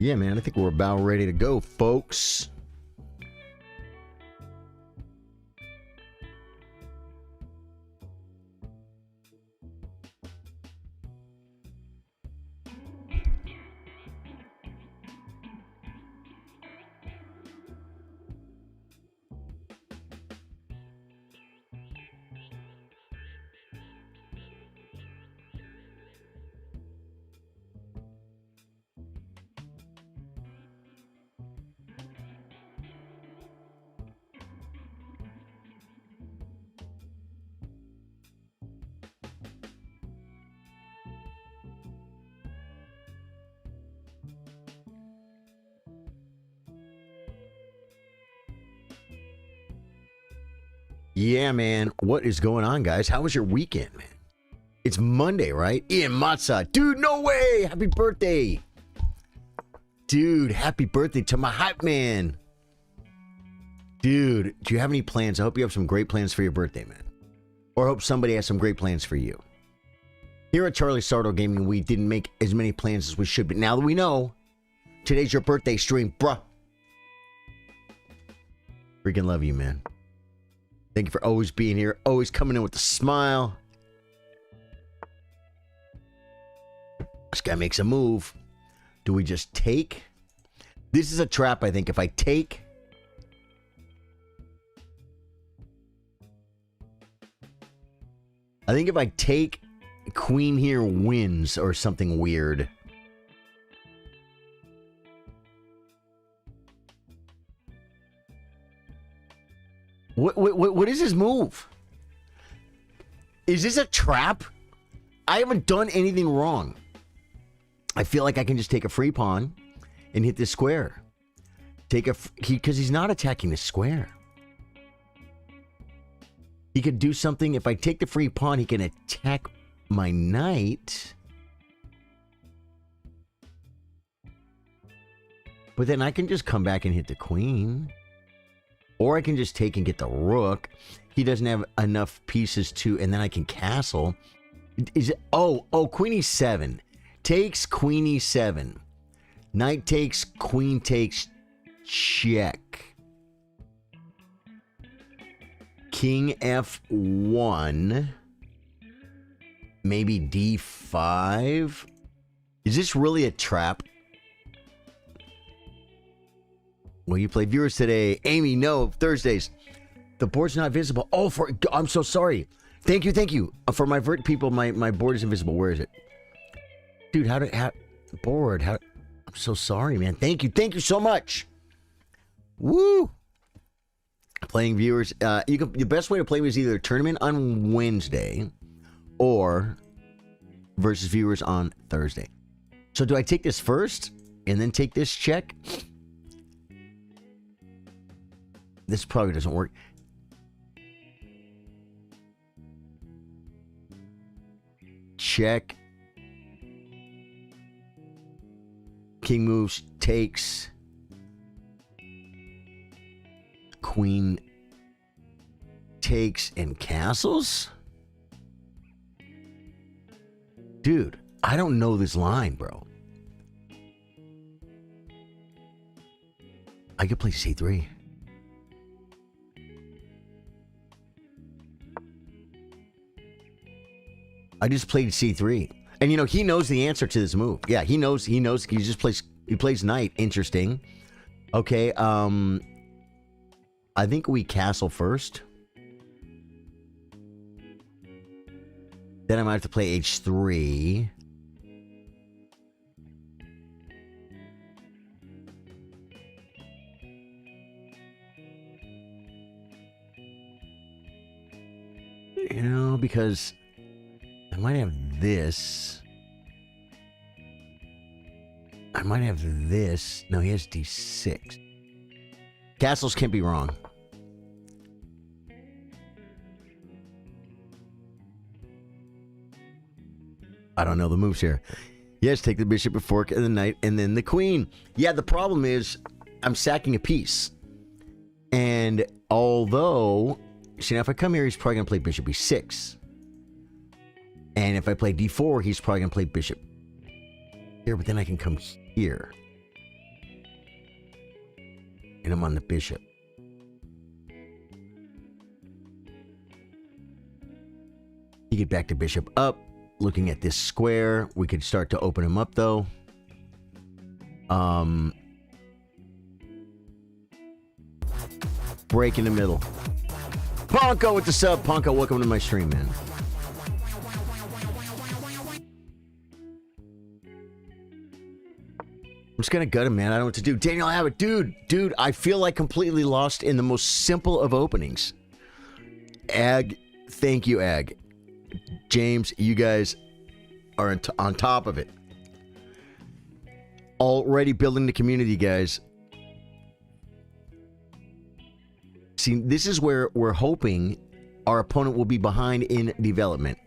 Yeah, man, I think we're about ready to go, folks. Yeah, man. What is going on, guys? How was your weekend, man? It's Monday, right? Ian Matza. Dude, no way! Happy birthday! Dude, happy birthday to my hype man. Dude, do you have any plans? I hope you have some great plans for your birthday, man. Or I hope somebody has some great plans for you. Here at Charlie Sardo Gaming, we didn't make as many plans as we should, but now that we know, today's your birthday stream, bruh. Freaking love you, man. Thank you for always being here, always coming in with a smile. This guy makes a move. Do we just take? This is a trap, I think. If I take... I think if I take, queen here wins or something weird. What is his move? Is this a trap? I haven't done anything wrong. I feel like I can just take a free pawn and hit this square. Because he's not attacking the square. He could do something. If I take the free pawn, he can attack my knight. But then I can just come back and hit the queen. Or I can just take and get the rook. He doesn't have enough pieces to... And then I can castle. Is it... Oh, queen e7. Takes queen e7. Knight takes, queen takes, check. King f1. Maybe d5. Is this really a trap? Will you play viewers today? Amy, no. Thursdays. The board's not visible. Oh, I'm so sorry. Thank you. For my vert people, my board is invisible. Where is it? Dude, board, I'm so sorry, man. Thank you so much. Woo! Playing viewers, the best way to play is either a tournament on Wednesday or versus viewers on Thursday. So do I take this first and then take this check? This probably doesn't work. Check. King moves, takes. Queen takes and castles? Dude, I don't know this line, bro. I could play c3. I just played c3. And you know, he knows the answer to this move. Yeah, he knows he just plays knight. Interesting. Okay, I think we castle first. Then I might have to play h3. You know, because I might have this. I might have this. No, he has d6. Castles can't be wrong. I don't know the moves here. Yes, take the bishop before the knight and then the queen. Yeah, the problem is I'm sacking a piece. And although, see, now if I come here, he's probably going to play bishop e6. And if I play d4, he's probably going to play bishop here. But then I can come here. and I'm on the bishop. You get back to bishop up. Looking at this square, we could start to open him up though. Break in the middle. Ponko with the sub. Ponko, welcome to my stream, man. I'm just gonna gut him, man. I don't know what to do. Daniel Abbott, dude, I feel like completely lost in the most simple of openings. Ag, thank you, Ag. James, you guys are on top of it. Already building the community, guys. See, this is where we're hoping our opponent will be behind in development,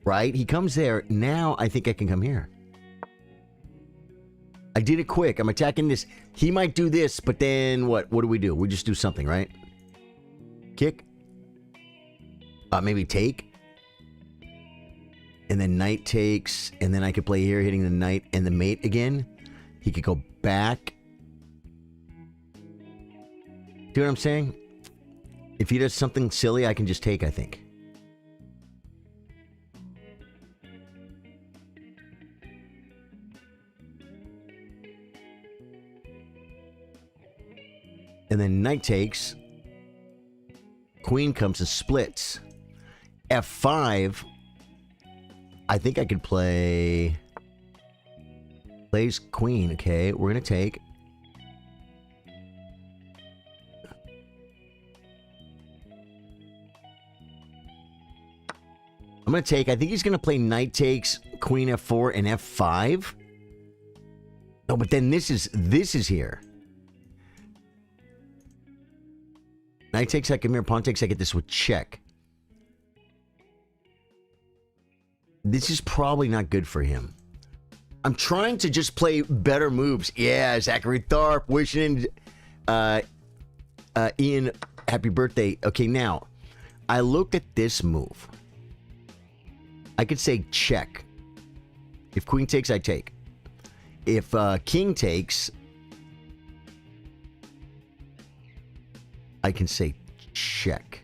right? He comes there. Now I think I can come here. I did it quick. I'm attacking this. He might do this, but then what? What do? We just do something, right? Kick. Maybe take. And then knight takes. And then I could play here, hitting the knight and the mate again. He could go back. Do what I'm saying? If he does something silly, I can just take, I think. And then knight takes. Queen comes and splits. F5. I think I could play... Plays queen. Okay, we're going to take. I'm going to take. I think he's going to play knight takes, queen f4, and f5. No, but then this is here. Knight takes, I come here. Pawn takes, I get this with check. This is probably not good for him. I'm trying to just play better moves. Yeah, Zachary Tharp wishing Ian happy birthday. Okay, now, I looked at this move. I could say check. If queen takes, I take. If king takes, I can say check.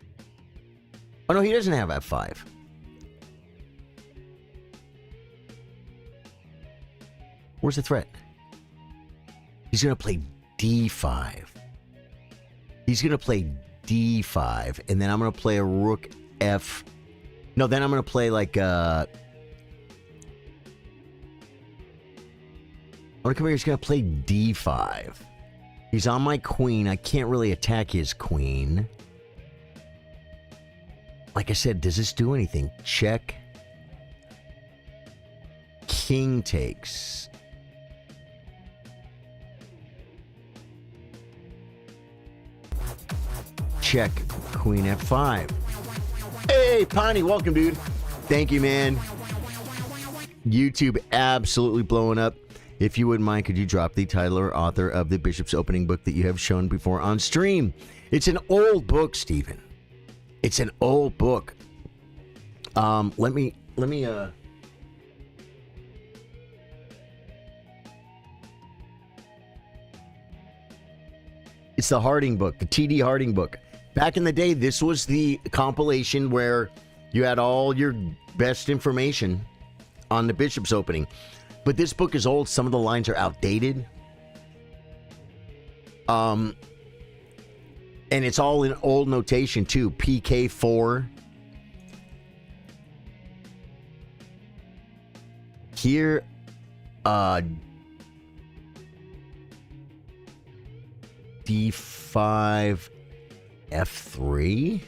Oh, no, he doesn't have f5. Where's the threat? He's going to play d5. He's going to play d5, and then I'm going to play a rook f... No, then I'm going to play like... I'm going to come here, he's going to play d5. He's on my queen. I can't really attack his queen. Like I said, does this do anything? Check. King takes. Check. Queen f5. Hey, Pawnee, welcome, dude. Thank you, man. YouTube absolutely blowing up. If you wouldn't mind, could you drop the title or author of the Bishop's Opening book that you have shown before on stream? It's an old book, Stephen. It's an old book. Let me It's the Harding book, the T.D. Harding book. Back in the day, this was the compilation where you had all your best information on the Bishop's Opening. But this book is old. Some of the lines are outdated. And it's all in old notation, too. PK4. Here, D5, F3.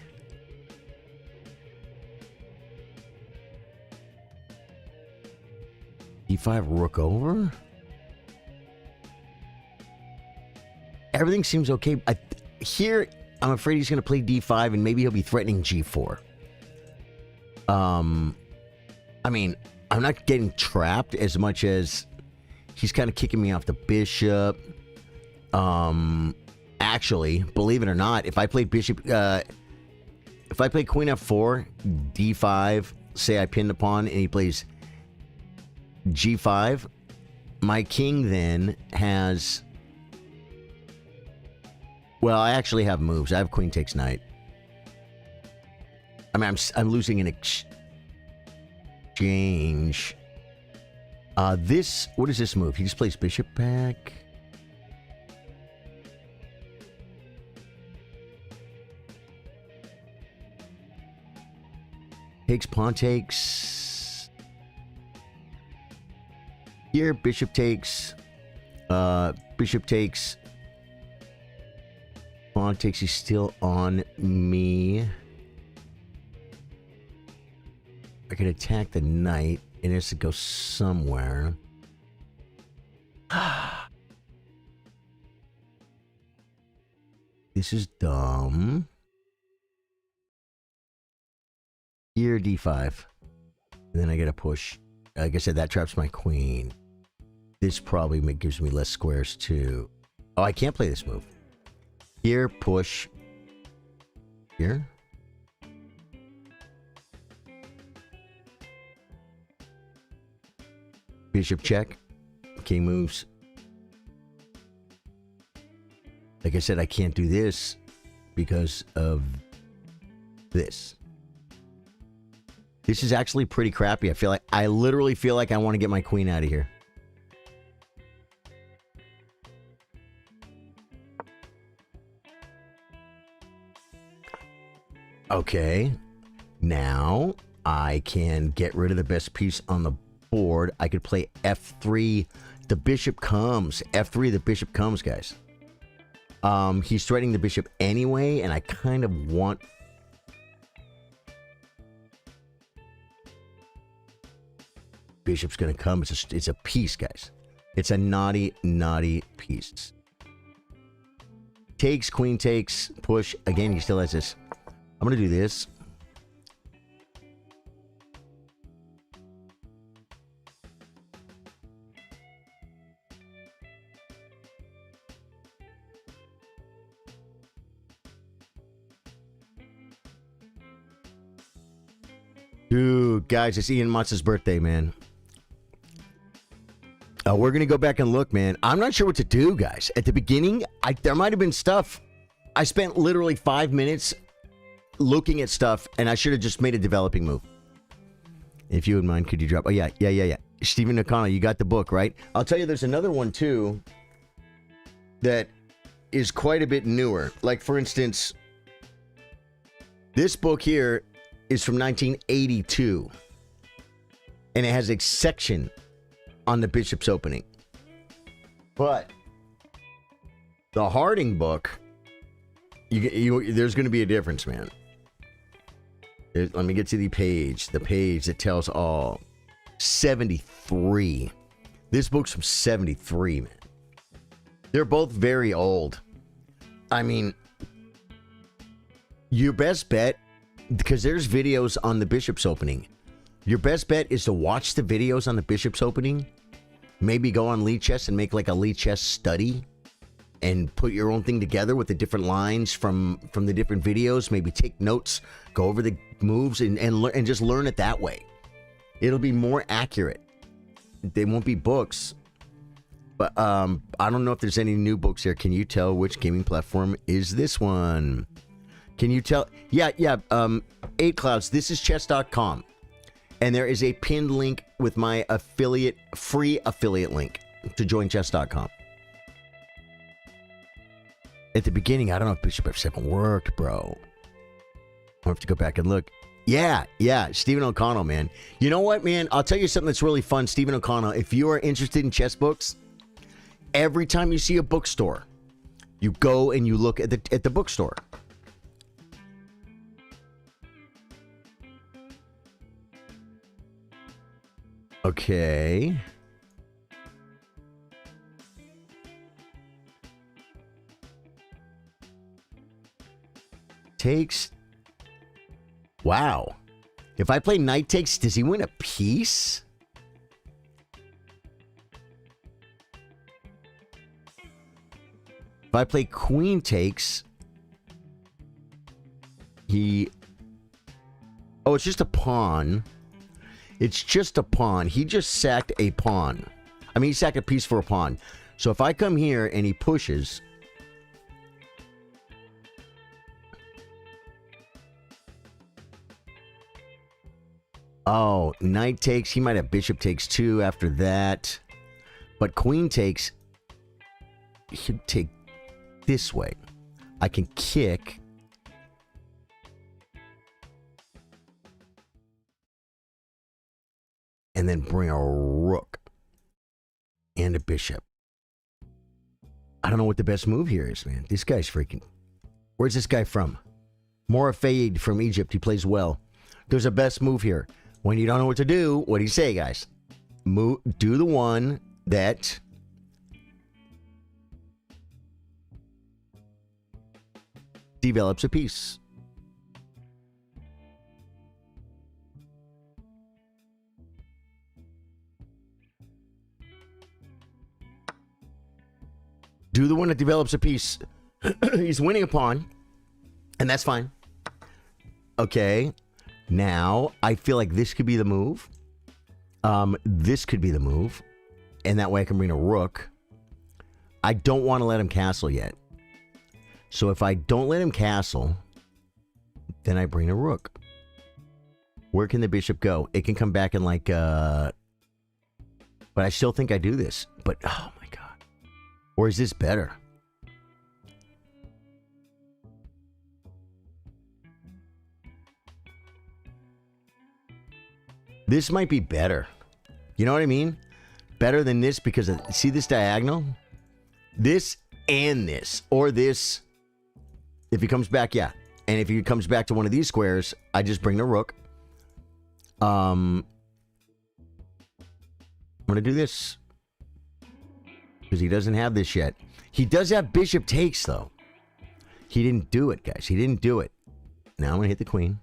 D5, rook over. Everything seems okay. Here, I'm afraid he's going to play D5, and maybe he'll be threatening G4. I mean, I'm not getting trapped as much as he's kind of kicking me off the bishop. Actually, believe it or not, if I play bishop, if I play queen f4, D5, say I pin the pawn, and he plays G5, my king then has Well, I actually have moves. I have queen takes knight. I mean, I'm losing an exchange. What is this move? He just plays bishop back. Takes, pawn takes. Here, bishop takes. Bishop takes. Pawn takes. He's still on me. I could attack the knight. It has to go somewhere. This is dumb. Here, d5. And then I get a push. Like I said, that traps my queen. This probably gives me less squares too. Oh, I can't play this move. Here, push. Here. Bishop check. King moves. Like I said, I can't do this because of this. This is actually pretty crappy. I literally feel like I want to get my queen out of here. Okay. Now I can get rid of the best piece on the board. I could play f3. The bishop comes. f3, the bishop comes, guys. He's threatening the bishop anyway, and I kind of want... Bishop's gonna come. It's a piece, guys. It's a naughty, naughty piece. Takes, queen takes, push. Again, he still has this. I'm gonna do this. Dude, guys, it's Ian Motz's birthday, man. We're going to go back and look, man. I'm not sure what to do, guys. At the beginning, there might have been stuff. I spent literally 5 minutes looking at stuff, and I should have just made a developing move. If you would mind, could you drop... Oh, yeah. Stephen O'Connell, you got the book, right? I'll tell you, there's another one, too, that is quite a bit newer. Like, for instance, this book here is from 1982, and it has a section on the bishop's opening. But the Harding book, there's going to be a difference, man. Let me get to the page that tells all. 73. This book's from 73, man. They're both very old. I mean, your best bet, because there's videos on the bishop's opening. Your best bet is to watch the videos on the bishop's opening. Maybe go on Lead Chess and make like a Lead Chess study and put your own thing together with the different lines from the different videos. Maybe take notes, go over the moves and just learn it that way. It'll be more accurate. They won't be books. But I don't know if there's any new books here. Can you tell which gaming platform is this one? Can you tell? Yeah. 8 Clouds. This is chess.com. And there is a pinned link with my free affiliate link to join chess.com. At the beginning, I don't know if Bishop F7 worked, bro. I'll have to go back and look. Yeah. Stephen O'Connell, man. You know what, man? I'll tell you something that's really fun, Stephen O'Connell. If you are interested in chess books, every time you see a bookstore, you go and you look at the bookstore. Okay. Takes. Wow. If I play knight takes, does he win a piece? If I play queen takes, he... Oh, it's just a pawn. It's just a pawn. He just sacked a pawn. I mean, he sacked a piece for a pawn. So if I come here and he pushes, Oh, knight takes. He might have bishop takes too after that. But queen takes. He should take this way. I can kick. And then bring a rook. And a bishop. I don't know what the best move here is, man. This guy's freaking... Where's this guy from? Morafayed from Egypt. He plays well. There's a best move here. When you don't know what to do, what do you say, guys? Do the one that... develops a piece. Do the one that develops a piece. He's winning a pawn. And that's fine. Okay. Now, I feel like this could be the move. This could be the move. And that way I can bring a rook. I don't want to let him castle yet. So if I don't let him castle, then I bring a rook. Where can the bishop go? It can come back in like... But I still think I do this. But, oh my God. Or is this better? This might be better. You know what I mean? Better than this because of, see this diagonal? This and this. Or this. If he comes back, yeah. And if he comes back to one of these squares, I just bring the rook. I'm going to do this. Because he doesn't have this yet. He does have bishop takes, though. He didn't do it, guys. He didn't do it. Now I'm going to hit the queen.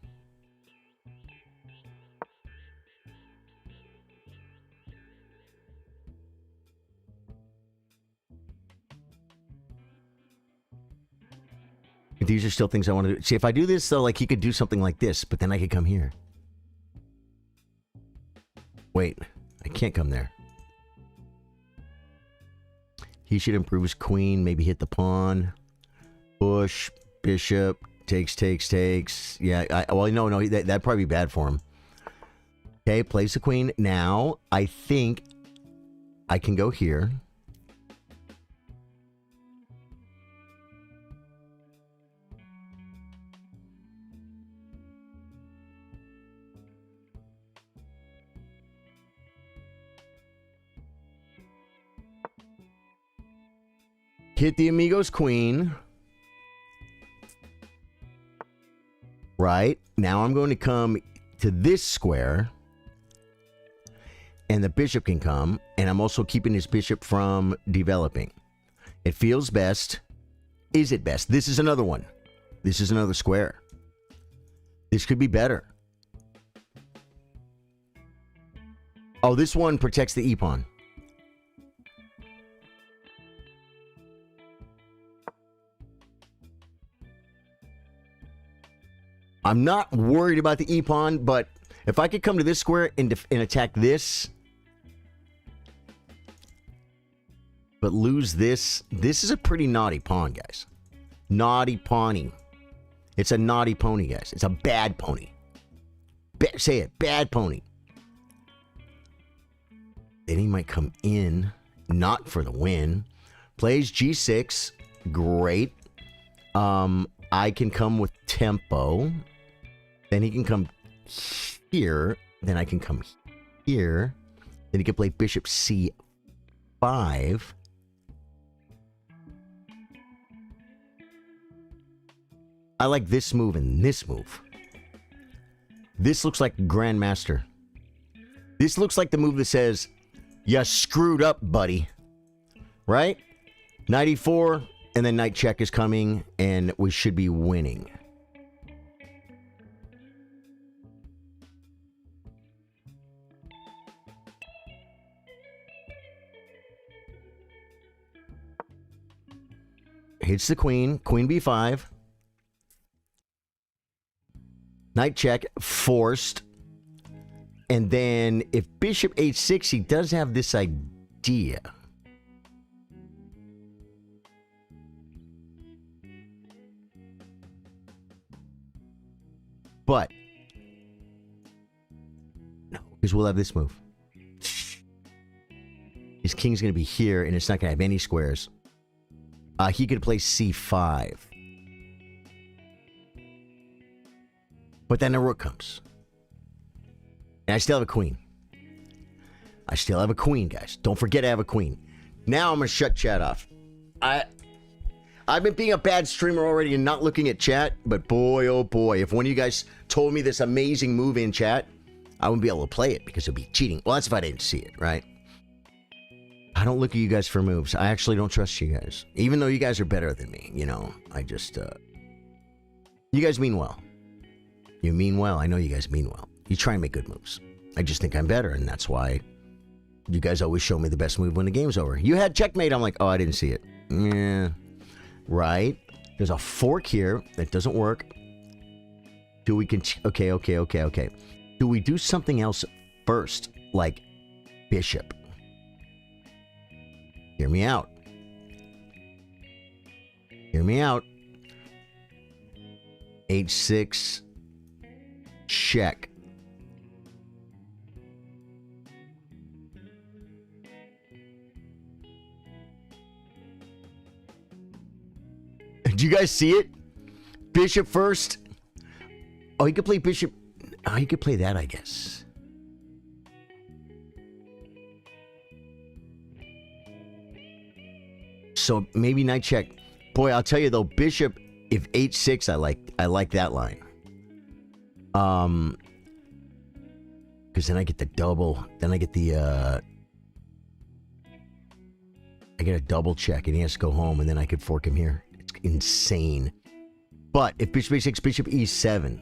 These are still things I want to do. See, if I do this, though, like, he could do something like this, but then I could come here. Wait, I can't come there. He should improve his queen, maybe hit the pawn. Push, bishop, takes. Yeah, well, no, that'd probably be bad for him. Okay, place the queen. Now, I think I can go here. Hit the Amigo's queen. Right. Now I'm going to come to this square. And the bishop can come. And I'm also keeping his bishop from developing. It feels best. Is it best? This is another one. This is another square. This could be better. Oh, this one protects the e-pawn. I'm not worried about the e-pawn, but if I could come to this square and attack this, but lose this, this is a pretty naughty pawn, guys. Naughty pawny. It's a naughty pony, guys. It's a bad pony. Say it, bad pony. Then he might come in, not for the win. Plays g6, great. I can come with tempo. Then he can come here. Then I can come here. Then he can play bishop c5. I like this move and this move. This looks like Grandmaster. This looks like the move that says, you screwed up, buddy. Right? Knight e4, and then knight check is coming, and we should be winning. Hits the queen. Queen b5. Knight check. Forced. And then if bishop h6, he does have this idea. But Because we'll have this move. His king's going to be here, and it's not going to have any squares. He could play c5. But then the rook comes. And I still have a queen. I still have a queen, guys. Don't forget I have a queen. Now I'm going to shut chat off. I've been being a bad streamer already and not looking at chat, but boy, oh boy, if one of you guys told me this amazing move in chat, I wouldn't be able to play it because it would be cheating. Well, that's if I didn't see it, right? I don't look at you guys for moves. I actually don't trust you guys. Even though you guys are better than me, you know. I just, you guys mean well. You mean well. I know you guys mean well. You try and make good moves. I just think I'm better, and that's why you guys always show me the best move when the game's over. You had checkmate. I'm like, oh, I didn't see it. Yeah. Right? There's a fork here that doesn't work. Do we okay. Do we do something else first? Like bishop. Hear me out. Hear me out. H6. Check. Do you guys see it? Bishop first. Oh, he could play bishop. Oh, he could play that, I guess. So maybe knight check. Boy, I'll tell you though, bishop. If h6, I like that line. Because then I get the double. Then I get the I get a double check, and he has to go home, and then I could fork him here. It's insane. But if bishop a6, bishop e7,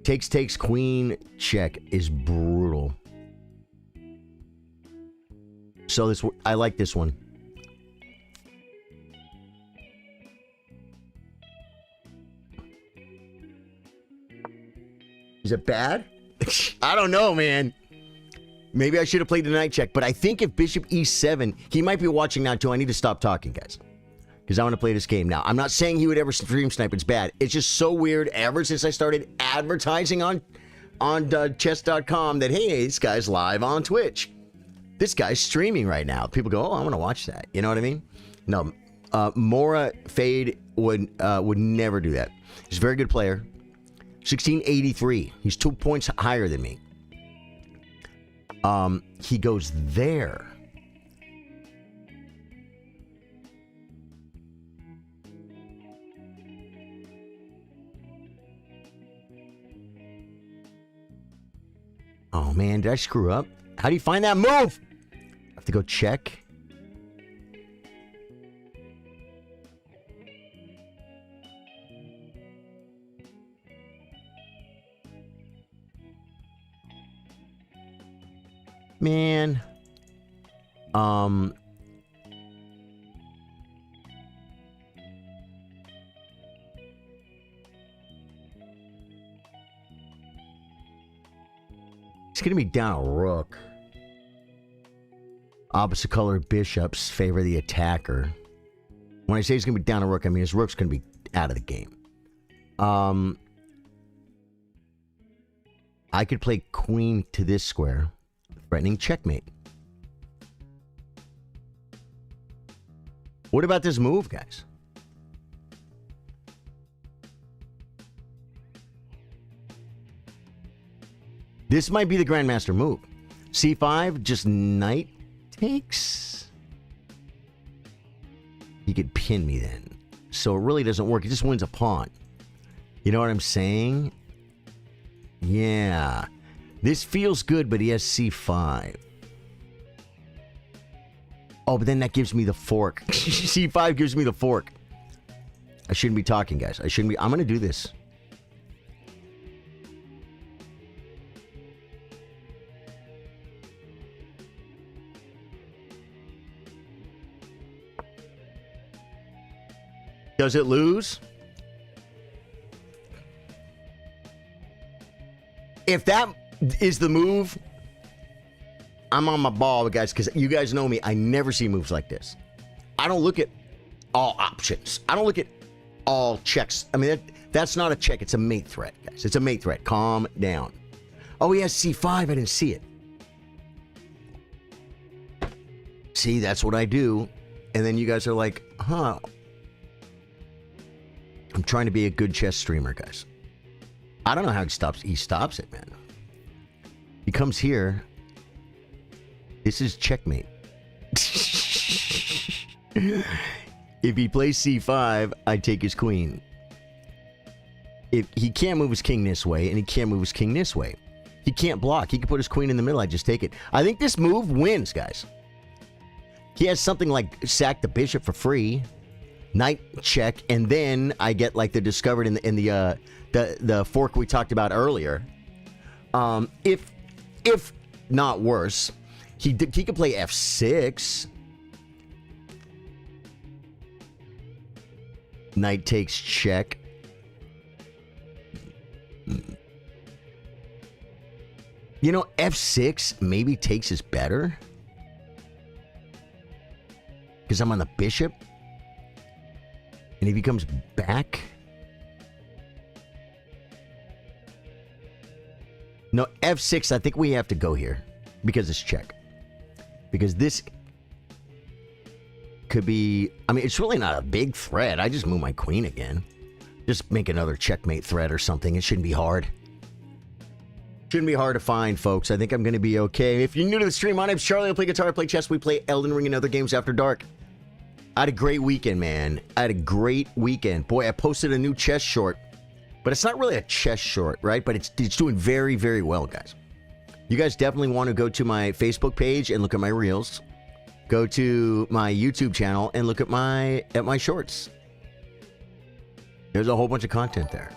takes, queen check is brutal. So this, I like this one. Is it bad? I don't know, man. Maybe I should have played the knight check, but I think if bishop e7, he might be watching now too. I need to stop talking, guys, because I want to play this game now. I'm not saying he would ever stream snipe. It's bad. It's just so weird ever since I started advertising on chess.com that, hey, this guy's live on Twitch. This guy's streaming right now. People go, oh, I want to watch that. You know what I mean? No, Mora Fade would never do that. He's a very good player. 1683. He's 2 points higher than me. He goes there. Oh man, did I screw up? How do you find that move? I have to go check. Man. It's going to be down a rook. Opposite color bishops favor the attacker. When I say he's going to be down a rook, I mean his rook's going to be out of the game. I could play queen to this square, threatening checkmate. What about this move, guys? This might be the grandmaster move. C5, just knight takes. He could pin me then. So it really doesn't work. He just wins a pawn. You know what I'm saying? Yeah. This feels good, but he has C5. Oh, but then that gives me the fork. C5 gives me the fork. I shouldn't be talking, guys. I shouldn't be. I'm going to do this. Does it lose? If that is the move, I'm on my ball, guys, because you guys know me. I never see moves like this. I don't look at all options. I don't look at all checks. I mean, that's not a check. It's a mate threat, guys. It's a mate threat. Calm down. Oh, he has c5. I didn't see it. See, that's what I do. And then you guys are like, huh. I'm trying to be a good chess streamer, guys. I don't know how he stops. He stops it, man. He comes here. This is checkmate. If he plays c5, I take his queen. If he can't move his king this way, and he can't move his king this way. He can't block. He can put his queen in the middle. I just take it. I think this move wins, guys. He has something like sack the bishop for free, knight check, and then I get like the discovered in the fork we talked about earlier. If not worse, he could play f6. Knight takes check. You know, f6 maybe takes is better. Because I'm on the bishop. And if he comes back. No, f6, I think we have to go here. Because it's check. Because this could be... I mean, it's really not a big threat. I just move my queen again. Just make another checkmate threat or something. It shouldn't be hard. Shouldn't be hard to find, folks. I think I'm going to be okay. If you're new to the stream, my name's Charlie. I play guitar, I play chess. We play Elden Ring and other games after dark. I had a great weekend, man. I had a great weekend. Boy, I posted a new chess short. But it's not really a chess short, right? But it's doing very, very well, guys. You guys definitely want to go to my Facebook page and look at my reels. Go to my YouTube channel and look at my shorts. There's a whole bunch of content there.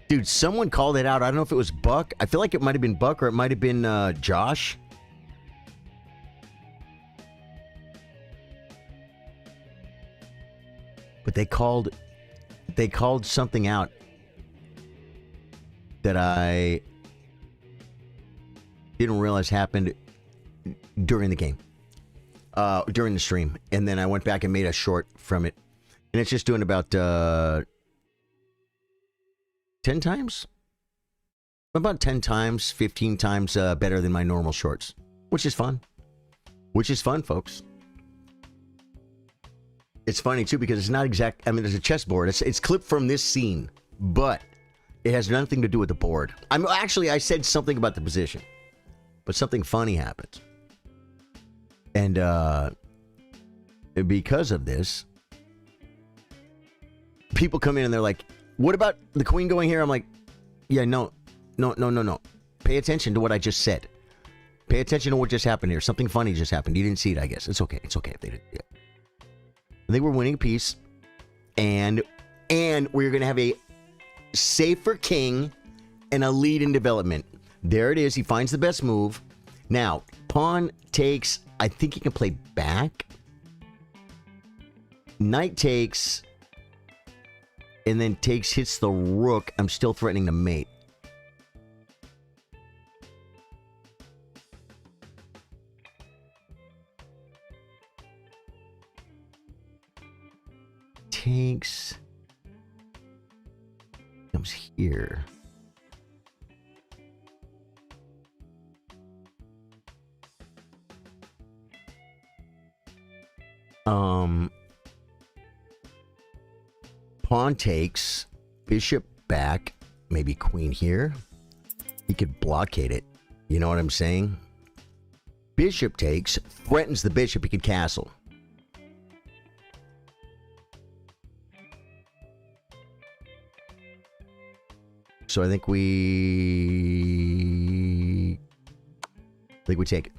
Dude, someone called it out. I don't know if it was Buck. I feel like it might have been Buck or it might have been Josh. But they called something out that I didn't realize happened during the game. During the stream. And then I went back and made a short from it. And it's just doing about 10 times? About 10 times, 15 times better than my normal shorts. Which is fun. Which is fun, folks. It's funny, too, because it's not exact... I mean, there's a chessboard. It's clipped from this scene. But it has nothing to do with the board. Actually, I said something about the position. But something funny happened. And because of this, people come in and they're like, what about the queen going here? I'm like, yeah, no. Pay attention to what I just said. Pay attention to what just happened here. Something funny just happened. You didn't see it, I guess. It's okay. It's okay if they didn't. Yeah. I think we're winning a piece. And we're going to have a safer king and a lead in development. There it is. He finds the best move. Now, pawn takes... I think he can play back. Knight takes... and then takes, hits the rook. I'm still threatening to mate. Takes. Comes here. Pawn takes, bishop back, maybe queen here. He could blockade it. You know what I'm saying? Bishop takes, threatens the bishop, he could castle. So I think we take it.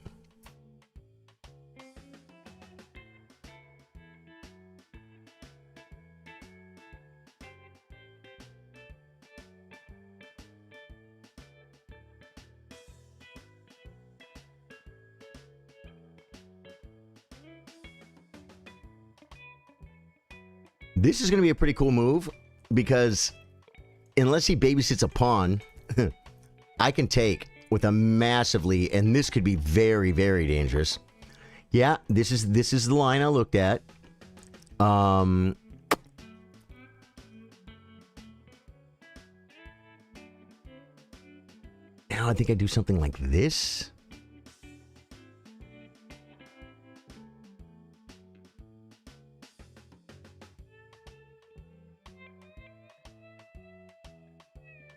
This is going to be a pretty cool move because unless he babysits a pawn, I can take with a massively, and this could be very, very dangerous. Yeah, this is the line I looked at. Now Now I think I do something like this.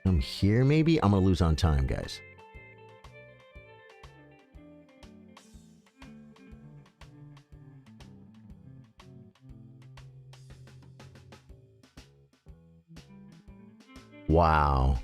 Come here, maybe? I'm going to lose on time, guys. Wow.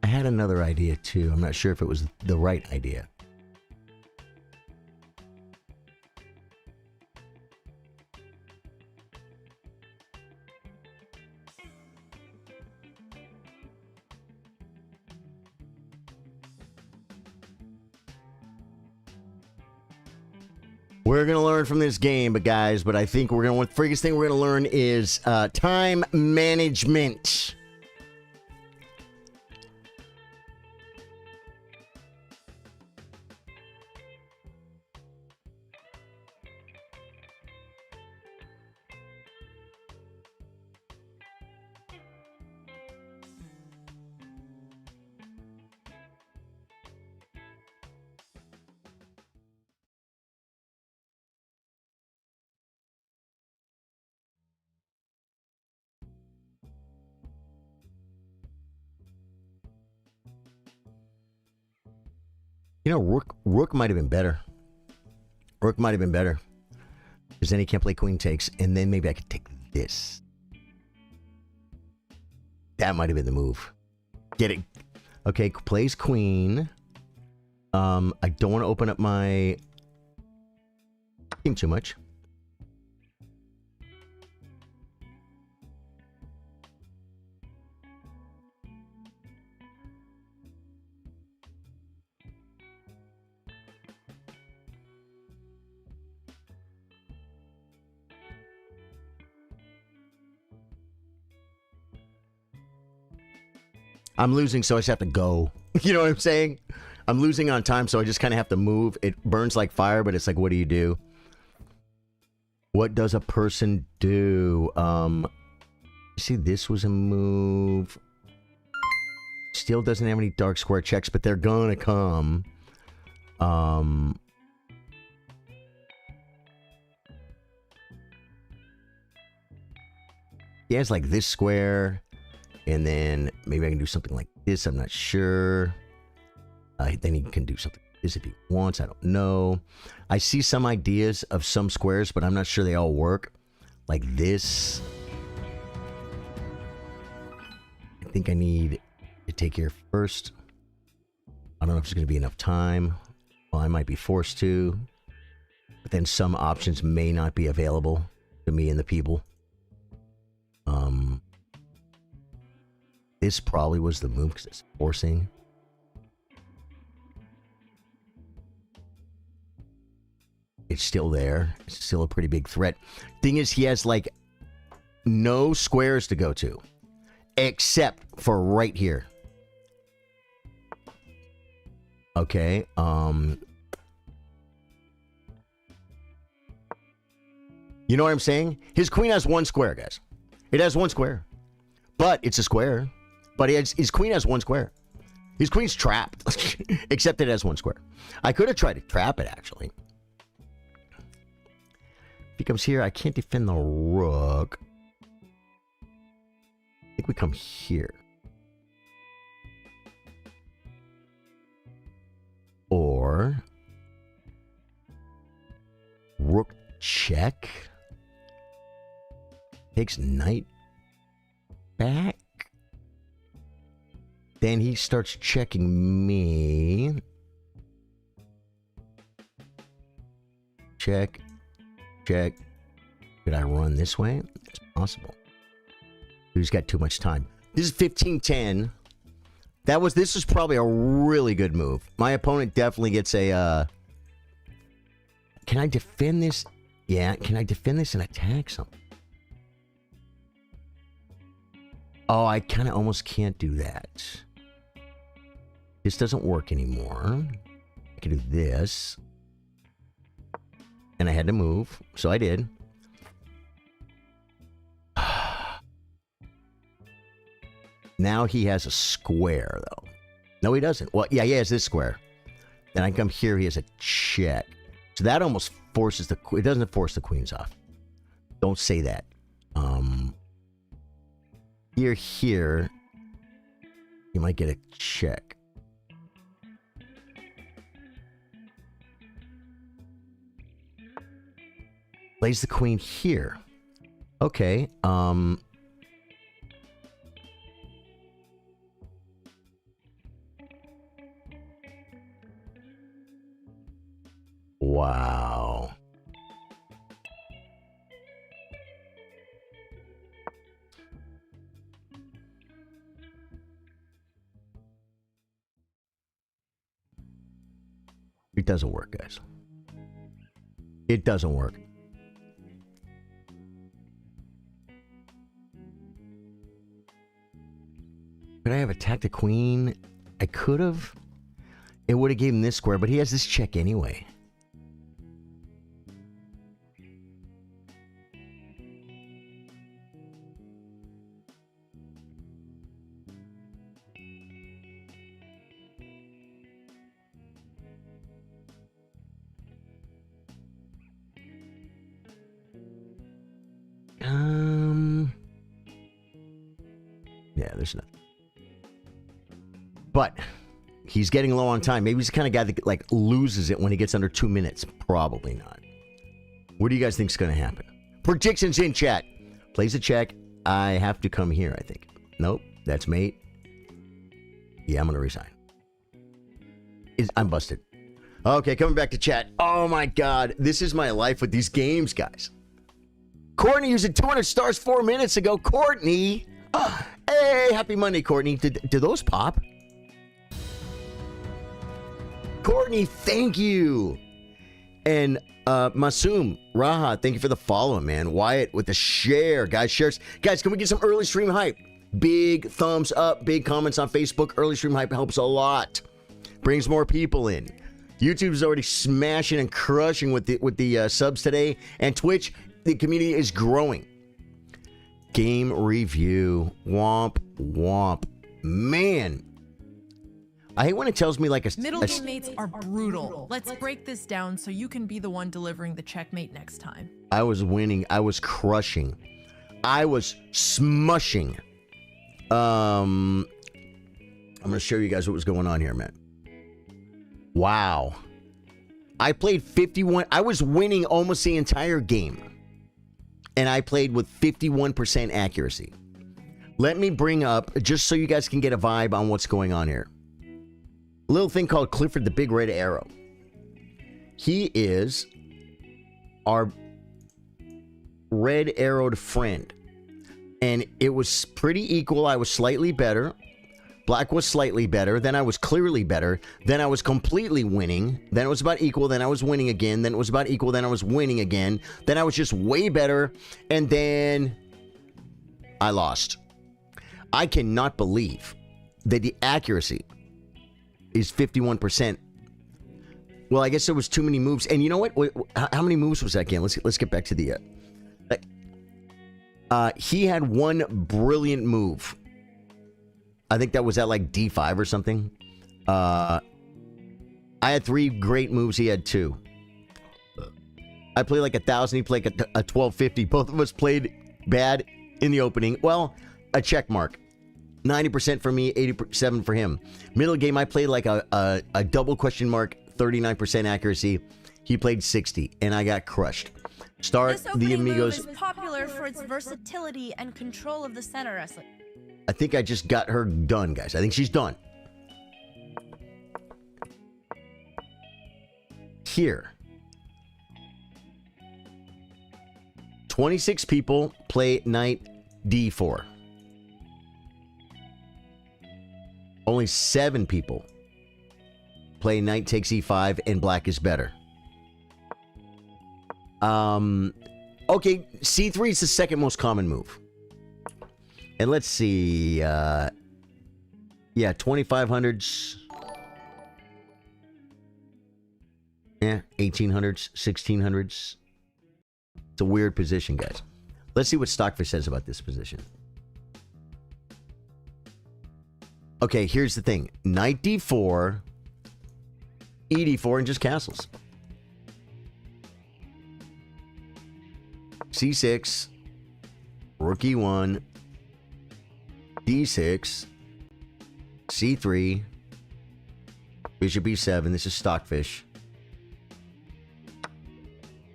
I had another idea too. I'm not sure if it was the right idea. We're going to learn from this game, but I think we're going to, the freakiest thing we're going to learn is time management. You know, Rook might have been better. Rook might have been better. Because then he can't play queen takes, and then maybe I could take this. That might have been the move. Get it. Okay, plays queen. I don't want to open up my team too much. I'm losing, so I just have to go. You know what I'm saying? I'm losing on time, so I just kind of have to move. It burns like fire, but it's like, what do you do? What does a person do? See, this was a move. Still doesn't have any dark square checks, but they're gonna come. He has like this square. And then maybe I can do something like this. I'm not sure. Then he can do something like this if he wants. I don't know. I see some ideas of some squares, but I'm not sure they all work. Like this. I think I need to take here first. I don't know if there's going to be enough time. Well, I might be forced to. But then some options may not be available to me and the people. This probably was the move because it's forcing. It's still there. It's still a pretty big threat. Thing is, he has like no squares to go to. Except for right here. Okay. You know what I'm saying? His queen has one square, guys. It has one square. But it's a square. But his queen has one square. His queen's trapped. Except it has one square. I could have tried to trap it, actually. If he comes here, I can't defend the rook. I think we come here. Or rook check. Takes knight back. Then he starts checking me. check, check. Could I run this way? It's possible. He's got too much time. This is 15-10. This was probably a really good move. My opponent definitely gets a, can I defend this? Yeah, can I defend this and attack something? Oh, I kind of almost can't do that. This doesn't work anymore. I can do this. And I had to move, so I did. Now he has a square, though. No, he doesn't. Well, yeah, he has this square. Then I come here, he has a check. So that almost forces the... It doesn't force the queens off. Don't say that. Here, you might get a check. Plays the queen here. Okay, wow. It doesn't work, guys. It doesn't work. Could I have attacked the queen? I could have. It would have given him this square, but he has this check anyway. Yeah, there's nothing. But he's getting low on time. Maybe he's the kind of guy that like loses it when he gets under 2 minutes. Probably not. What do you guys think is going to happen? Predictions in chat. Plays a check. I have to come here, I think. Nope, that's mate. Yeah, I'm going to resign. I'm busted. Okay, coming back to chat. Oh my God, this is my life with these games, guys. Courtney using 200 stars 4 minutes ago. Courtney. Oh, hey, happy Monday, Courtney. Did those pop? Courtney, thank you. And Masum, Raha, thank you for the follow, man. Wyatt with the share. Guys, shares. Guys, can we get some early stream hype? Big thumbs up, big comments on Facebook. Early stream hype helps a lot. Brings more people in. YouTube's already smashing and crushing with the subs today. And Twitch, the community is growing. Game review. Womp, womp. Man. I hate when it tells me like a... Middle game mates are brutal. Let's break this down so you can be the one delivering the checkmate next time. I was winning. I was crushing. I was smushing. I'm going to show you guys what was going on here, man. Wow. I played 51. I was winning almost the entire game. And I played with 51% accuracy. Let me bring up, just so you guys can get a vibe on what's going on here. A little thing called Clifford the Big Red Arrow. He is our red-arrowed friend. And it was pretty equal. I was slightly better. Black was slightly better. Then I was clearly better. Then I was completely winning. Then it was about equal. Then I was winning again. Then it was about equal. Then I was winning again. Then I was just way better. And then I lost. I cannot believe that the accuracy is 51%. Well, I guess there was too many moves. And you know what? How many moves was that game? Let's get back to the... he had one brilliant move. I think that was at like D5 or something. I had 3 great moves. He had 2. I played like 1,000. He played a 1,250. Both of us played bad in the opening. Well, a check mark. 90% for me, 87% for him. Middle game, I played like a double question mark, 39% accuracy. He played 60, and I got crushed. Start the amigos. Move is popular for its versatility and control of the center wrestling. I think I just got her done, guys. I think she's done. Here. 26 people play knight d4. Only 7 people play knight takes e5 and black is better. Okay, c3 is the second most common move. And let's see, yeah, 2500s. Yeah, 1800s, 1600s. It's a weird position, guys. Let's see what Stockfish says about this position. Okay, here's the thing. Knight d4, e4, and just castles. c6, rook e1, d6, c3, bishop e7. This is Stockfish.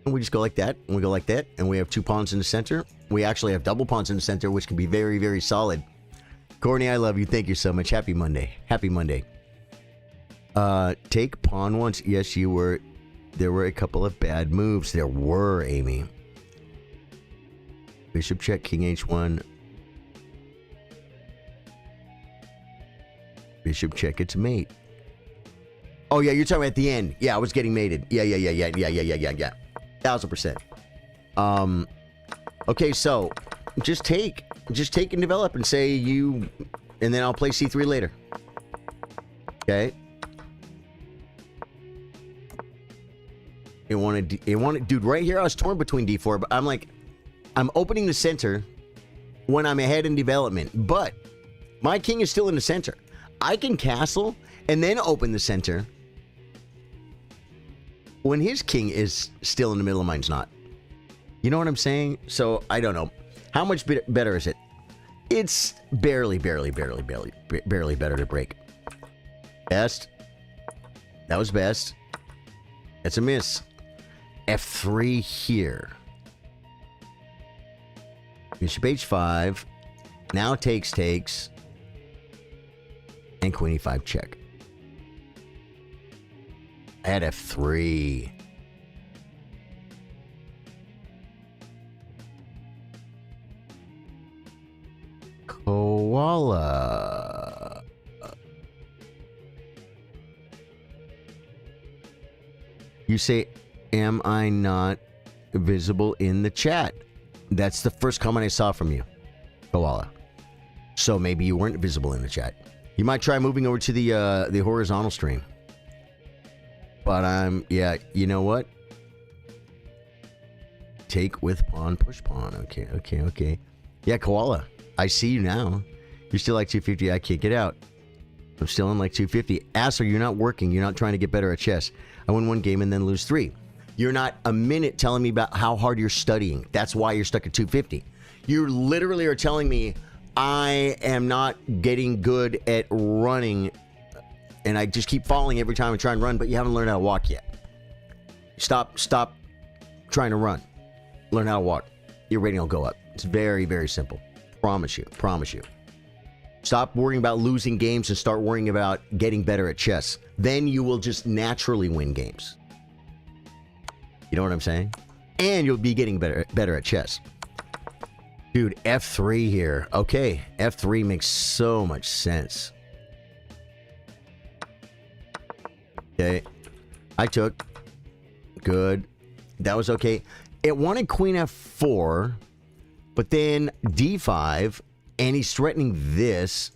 And we just go like that, and we go like that, and we have 2 pawns in the center. We actually have double pawns in the center, which can be very, very solid. Courtney, I love you. Thank you so much. Happy Monday. Happy Monday. Take pawn once. Yes, you were. There were a couple of bad moves. There were, Amy. Bishop check, king h1. Bishop check, it's mate. Oh, yeah, you're talking about at the end. Yeah, I was getting mated. Yeah. 1000%. Okay, so just take and develop and say you, and then I'll play c3 later. Okay. It wanted, dude, right here I was torn between d4, but I'm like, I'm opening the center when I'm ahead in development, but my king is still in the center. I can castle and then open the center when his king is still in the middle and mine's not. You know what I'm saying? So, I don't know. How much better is it? It's barely better to break. Best. That was best. That's a miss. F3 here. Bishop h5. Now takes. And queen e5 check. At f3. Koala. You say, am I not visible in the chat? That's the first comment I saw from you, Koala. So maybe you weren't visible in the chat. You might try moving over to the horizontal stream. But yeah, you know what? Take with pawn, push pawn. Okay. Yeah, Koala, I see you now. You're still like 250. I can't get out. I'm still in like 250. Asser, you're not working. You're not trying to get better at chess. I win 1 game and then lose 3. You're not a minute telling me about how hard you're studying. That's why you're stuck at 250. You literally are telling me I am not getting good at running and I just keep falling every time I try and run, but you haven't learned how to walk yet. Stop trying to run. Learn how to walk. Your rating will go up. It's very, very simple. Promise you. Stop worrying about losing games and start worrying about getting better at chess. Then you will just naturally win games. You know what I'm saying? And you'll be getting better at chess. Dude, F3 here. Okay, F3 makes so much sense. Okay, I took. Good. That was okay. It wanted queen F4, but then D5, and he's threatening this.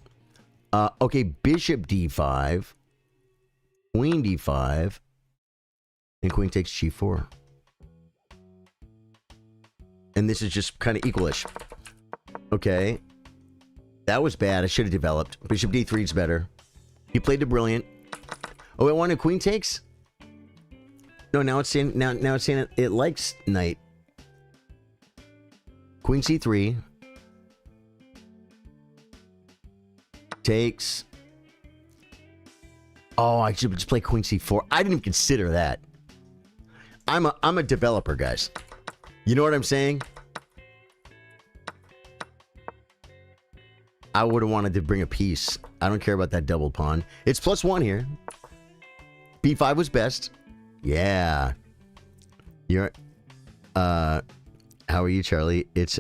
Okay, bishop D5, queen D5, and queen takes G4. And this is just kind of equalish. Okay. That was bad. I should have developed. Bishop D3 is better. He played the brilliant. Oh, it wanted queen takes? No, now it's saying it likes knight. Queen C3. Takes. Oh, I should just play queen C4. I didn't even consider that. I'm a developer, guys. You know what I'm saying? I would have wanted to bring a piece. I don't care about that double pawn. It's +1 here. B5 was best. Yeah. You're How are you, Charlie? It's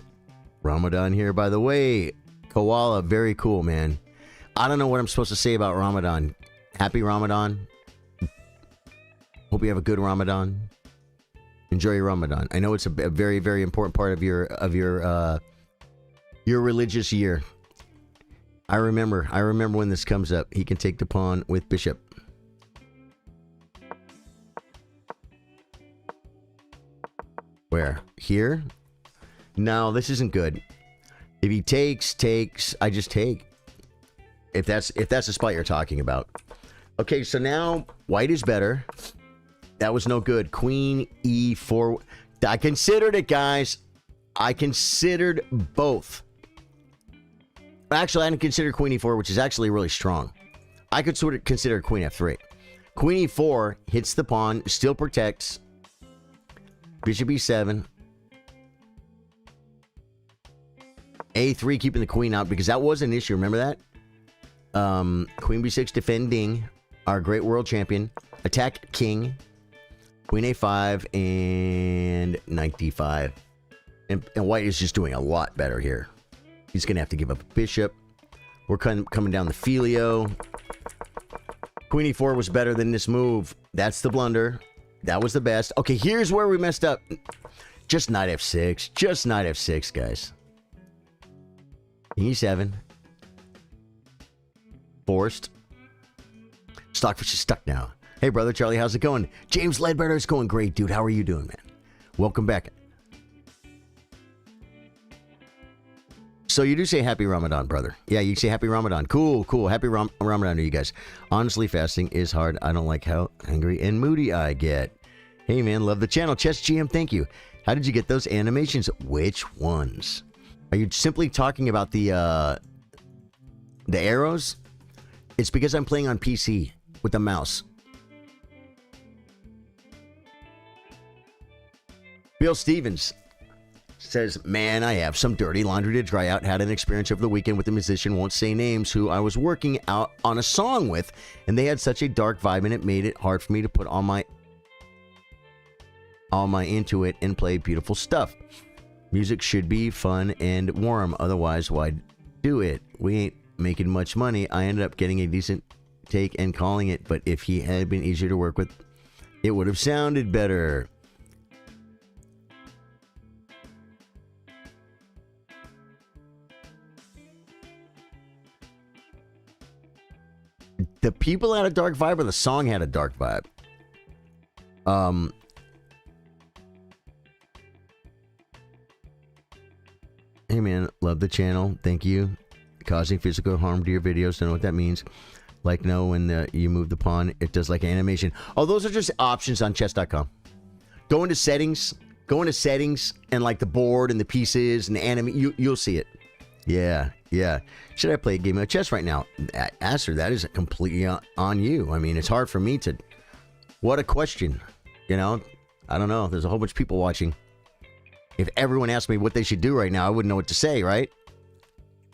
Ramadan here, by the way. Koala, very cool, man. I don't know what I'm supposed to say about Ramadan. Happy Ramadan. Hope you have a good Ramadan. Enjoy your Ramadan. I know it's a very, very important part of your religious year. I remember when this comes up. He can take the pawn with bishop. Where? Here? No, this isn't good. If he takes, I just take. If that's the spot you're talking about. Okay, so now white is better. That was no good. Queen e4. I considered it, guys. I considered both. Actually, I didn't consider queen e4, which is actually really strong. I could sort of consider queen f3. Queen e4 hits the pawn, still protects. Bishop e7. a3, keeping the queen out, because that was an issue. Remember that? Queen b6 defending our great world champion. Attack king. Queen a5 and knight d5. And white is just doing a lot better here. He's going to have to give up a bishop. We're coming down the filio. Queen e4 was better than this move. That's the blunder. That was the best. Okay, here's where we messed up. Just knight f6. Just knight f6, guys. e7. Forced. Stockfish is stuck now. Hey, brother Charlie, how's it going? James Ledbetter, it's going great, dude. How are you doing, man? Welcome back. So you do say happy Ramadan, brother. Yeah, you say happy Ramadan. Cool, cool. Happy Ramadan to you guys. Honestly, fasting is hard. I don't like how angry and moody I get. Hey, man, love the channel. Chess GM, thank you. How did you get those animations? Which ones? Are you simply talking about the arrows? It's because I'm playing on PC with the mouse. Bill Stevens says, man, I have some dirty laundry to dry out. Had an experience over the weekend with a musician, won't say names, who I was working out on a song with, and they had such a dark vibe, and it made it hard for me to put all my into it and play beautiful stuff. Music should be fun and warm, otherwise why do it? We ain't making much money. I ended up getting a decent take and calling it, but if he had been easier to work with, it would have sounded better. The people had a dark vibe, or the song had a dark vibe? Hey man, love the channel. Thank you. Causing physical harm to your videos. Don't know what that means. Like, no, when you move the pawn, it does like animation. Oh, those are just options on chess.com. Go into settings. Go into settings and like the board and the pieces and the anime. You'll see it. Yeah, yeah. Should I play a game of chess right now? Answer, that is completely on you. I mean, it's hard for me to... What a question. You know? I don't know. There's a whole bunch of people watching. If everyone asked me what they should do right now, I wouldn't know what to say, right?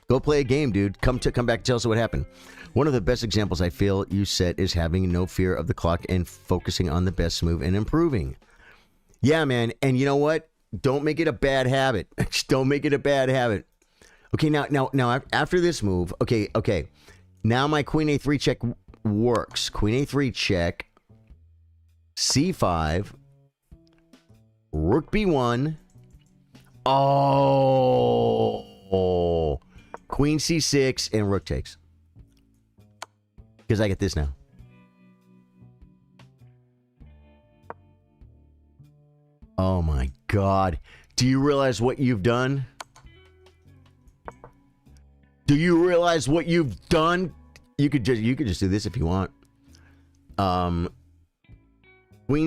Go play a game, dude. Come back and tell us what happened. One of the best examples I feel you set is having no fear of the clock and focusing on the best move and improving. Yeah, man. And you know what? Don't make it a bad habit. Don't make it a bad habit. Okay, now, after this move, okay. Now my queen a3 check works. Queen a3 check. c5. Rook b1. Oh. Queen c6 and rook takes. Because I get this now. Oh my God. Do you realize what you've done? Do you realize what you've done? You could just do this if you want. Queen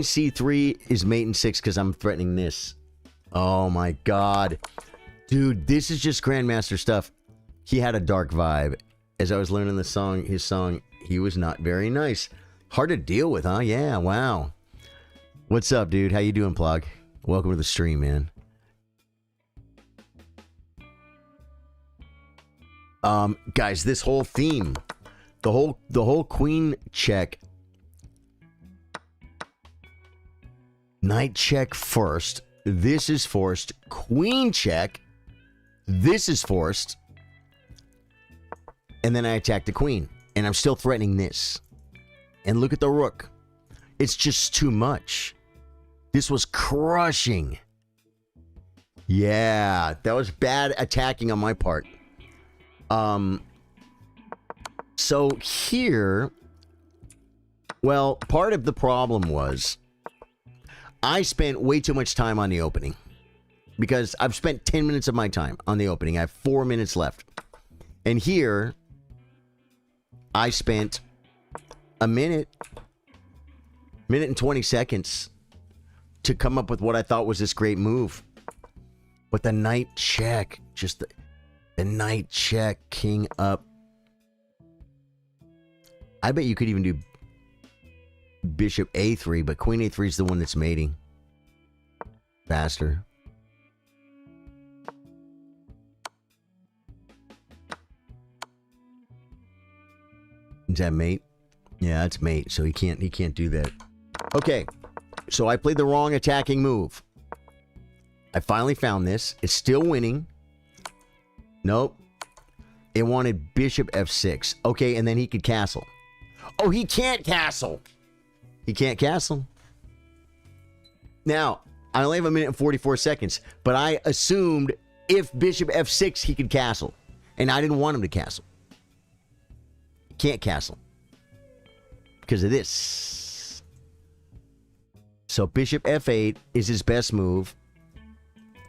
c3 is mate in 6 because I'm threatening this. Oh my God. Dude, this is just Grandmaster stuff. He had a dark vibe. As I was learning his song, he was not very nice. Hard to deal with, huh? Yeah, wow. What's up, dude? How you doing, Plog? Welcome to the stream, man. Guys, this whole theme, the whole queen check, knight check first, This is forced. Queen check. This is forced. And then I attack the queen. And I'm still threatening this. And look at the rook. It's just too much. This was crushing. Yeah, that was bad attacking on my part. So here, well, part of the problem was I spent way too much time on the opening because I've spent 10 minutes of my time on the opening. I have 4 minutes left. And here, I spent a minute and 20 seconds to come up with what I thought was this great move. But the knight check, just the knight check, king up. I bet you could even do bishop a3, but queen a3 is the one that's mating. Faster. Is that mate? Yeah, that's mate, so he can't do that. Okay, so I played the wrong attacking move. I finally found this. It's still winning. Nope. It wanted bishop f6. Okay, and then he could castle. Oh, he can't castle. He can't castle. Now, I only have a minute and 44 seconds, but I assumed if bishop f6, he could castle. And I didn't want him to castle. He can't castle. Because of this. So bishop f8 is his best move.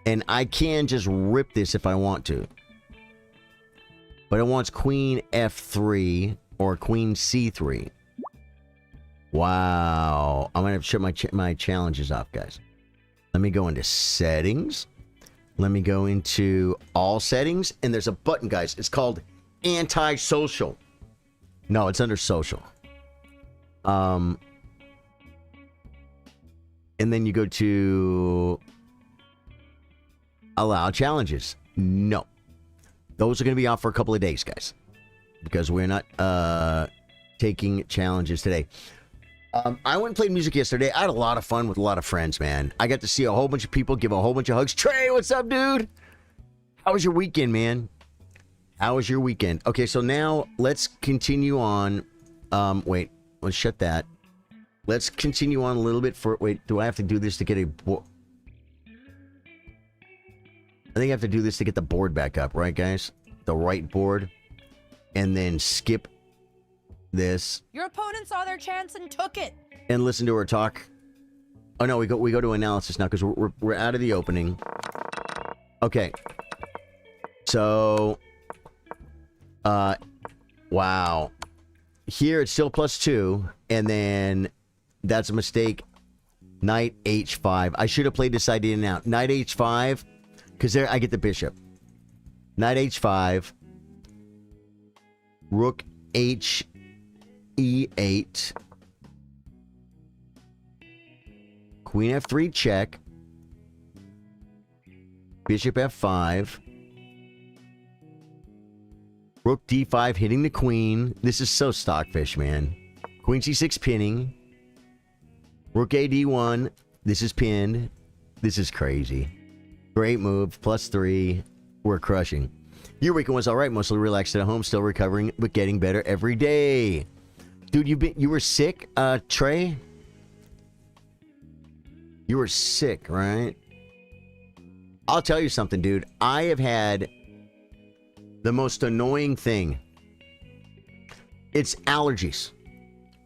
And I can just rip this if I want to. But it wants queen f3 or queen c3. Wow. I'm going to have to shut my challenges off, guys. Let me go into settings. Let me go into all settings. And there's a button, guys. It's called anti-social. No, it's under social. And then you go to allow challenges. No. Those are going to be off for a couple of days, guys. Because we're not taking challenges today. I went and played music yesterday. I had a lot of fun with a lot of friends, man. I got to see a whole bunch of people, give a whole bunch of hugs. Trey, what's up, dude? How was your weekend, man? How was your weekend? Okay, so now let's continue on. Wait, let's shut that. Let's continue on a little bit for... Wait, do I have to do this to get a... I think I have to do this to get the board back up, right, guys? The right board. And then skip this. Your opponent saw their chance and took it. And listen to her talk. Oh, no, we go to analysis now because we're out of the opening. Okay. So... wow. Here it's still +2. And then... That's a mistake. Knight h5. I should have played this idea now. Knight h5... Because there I get the bishop. Knight h5. Rook h e8. Queen f3 check. Bishop f5. Rook d5 hitting the queen. This is so stockfish, man. Queen c6 pinning. Rook a d1. This is pinned. This is crazy. Great move. +3. We're crushing. Your weekend was all right. Mostly relaxed at home. Still recovering, but getting better every day. Dude, you were sick, Trey? You were sick, right? I'll tell you something, dude. I have had the most annoying thing. It's allergies.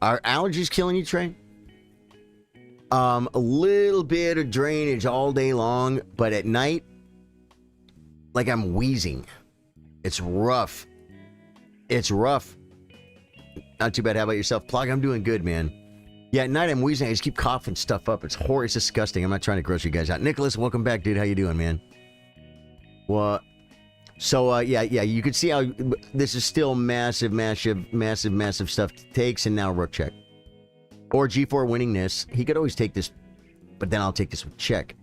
Are allergies killing you, Trey? A little bit of drainage all day long, but at night, like I'm wheezing. It's rough. It's rough. Not too bad. How about yourself? Plug, I'm doing good, man. Yeah, at night I'm wheezing. I just keep coughing stuff up. It's horrible. It's disgusting. I'm not trying to gross you guys out. Nicholas, welcome back, dude. How you doing, man? Well, so, yeah, you can see how this is still massive stuff takes, and now rook check. Or g4 winning this. He could always take this, but then I'll take this with check.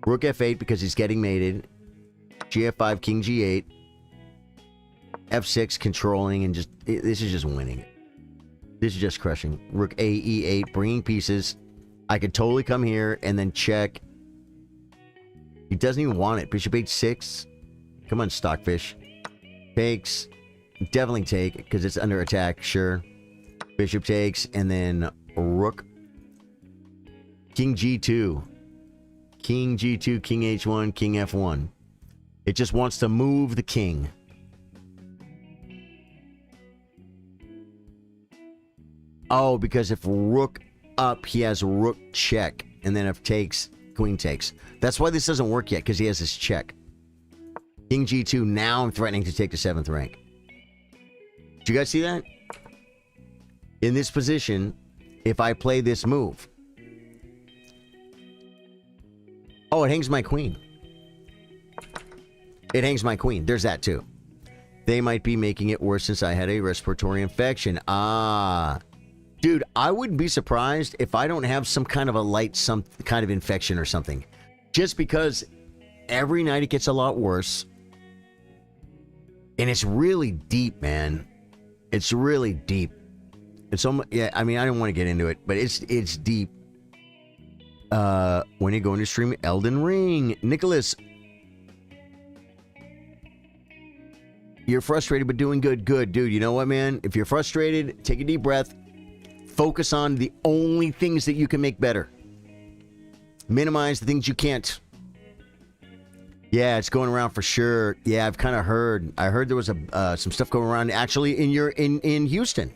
Rook f8 because he's getting mated. Gf5, king g8. f6 controlling and just... This is just winning it. This is just crushing. Rook a e8, bringing pieces. I could totally come here and then check. He doesn't even want it. Bishop h6. Come on, Stockfish. Takes. Definitely take, because it's under attack, sure. Bishop takes, and then rook. King g2. King g2, king h1, king f1. It just wants to move the king. Oh, because if rook up, he has rook check. And then if takes, queen takes. That's why this doesn't work yet, because he has this check. King g2, now I'm threatening to take the 7th rank. Did you guys see that? In this position, if I play this move. Oh, it hangs my queen. It hangs my queen. There's that too. They might be making it worse since I had a respiratory infection. Ah. Dude, I wouldn't be surprised if I don't have some kind of a light, some kind of infection or something. Just because every night it gets a lot worse. And it's really deep, man. It's really deep. It's almost, yeah, I mean, I don't want to get into it, but it's deep. When are you going to stream Elden Ring? Nicholas. You're frustrated, but doing good. Good, dude. You know what, man? If you're frustrated, take a deep breath. Focus on the only things that you can make better. Minimize the things you can't. Yeah, it's going around for sure. Yeah, I've kind of heard. I heard there was some stuff going around actually in Houston.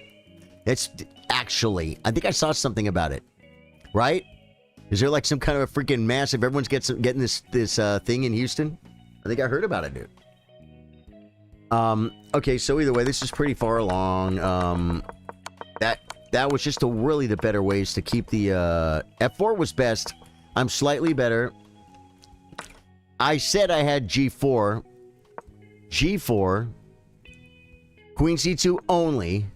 It's actually, I think I saw something about it. Right? Is there like some kind of a freaking massive? Everyone's getting this thing in Houston. I think I heard about it, dude. Okay, so either way, this is pretty far along. That was just really the better ways to keep the F4 was best. I'm slightly better. I said I had G4. G4. Queen C2 only.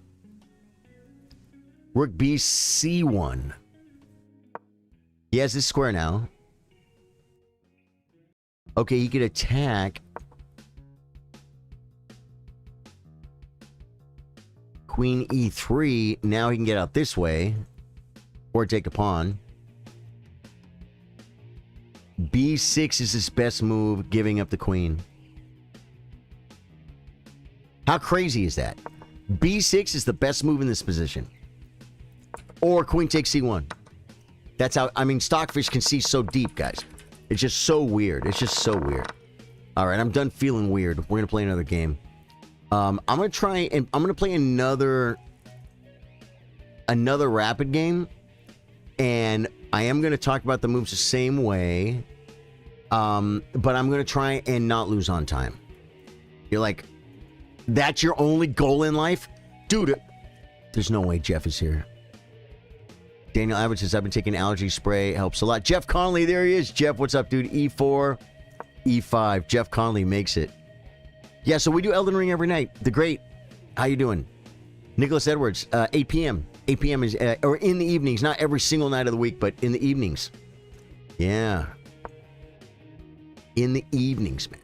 Rook B C1. He has this square now. Okay, he could attack. Queen E3. Now he can get out this way. Or take a pawn. B6 is his best move, giving up the queen. How crazy is that? B6 is the best move in this position. Or queen takes C1. That's how, I mean, Stockfish can see so deep, guys. It's just so weird. It's just so weird. All right, I'm done feeling weird. We're going to play another game. I'm going to try and I'm going to play another rapid game. And I am going to talk about the moves the same way. But I'm going to try and not lose on time. You're like, that's your only goal in life? Dude, there's no way Jeff is here. Daniel Abbott says, I've been taking allergy spray. Helps a lot. Jeff Conley, there he is. Jeff, what's up, dude? E4, E5. Jeff Conley makes it. Yeah, so we do Elden Ring every night. The Great. How you doing? Nicholas Edwards, 8 p.m. 8 p.m. is, or in the evenings. Not every single night of the week, but in the evenings. Yeah. In the evenings, man.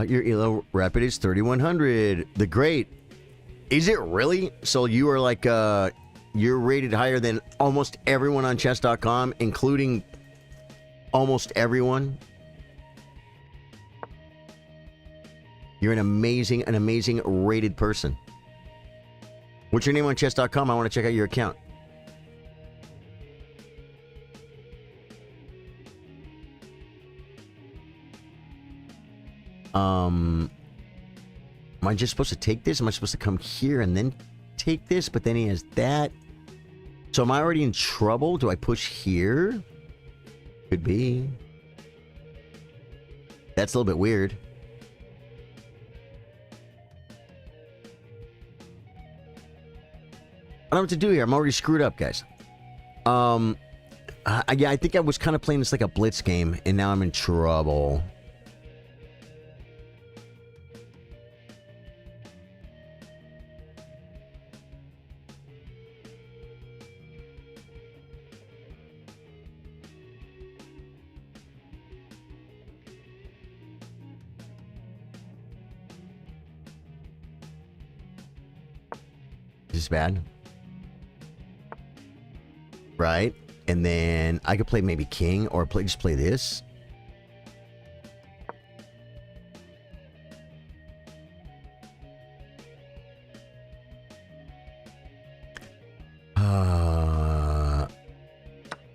Your ELO Rapid is 3100. The Great. Is it really? So you are like, you're rated higher than almost everyone on chess.com, including almost everyone? You're an amazing rated person. What's your name on chess.com? I want to check out your account. Am I just supposed to take this? Am I supposed to come here and then take this? But then he has that. So am I already in trouble? Do I push here? Could be. That's a little bit weird. I don't know what to do here. I'm already screwed up, guys. Yeah, I think I was kind of playing this like a blitz game, and now I'm in trouble. Is this bad? Right? And then I could play maybe king or just play this.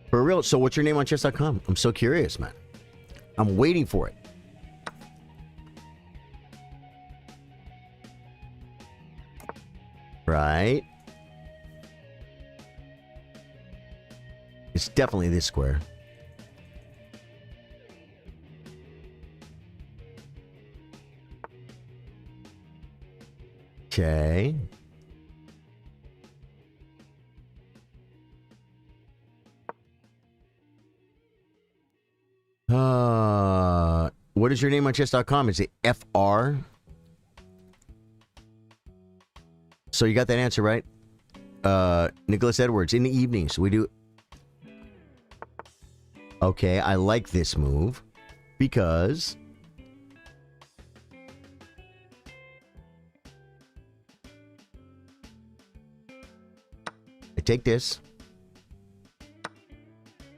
For real. So what's your name on chess.com? I'm so curious, man. I'm waiting for it. Right. It's definitely this square. Okay. What is your name on chess.com? Is it FR? So you got that answer right. Nicholas Edwards, in the evenings, we do. Okay, I like this move because I take this.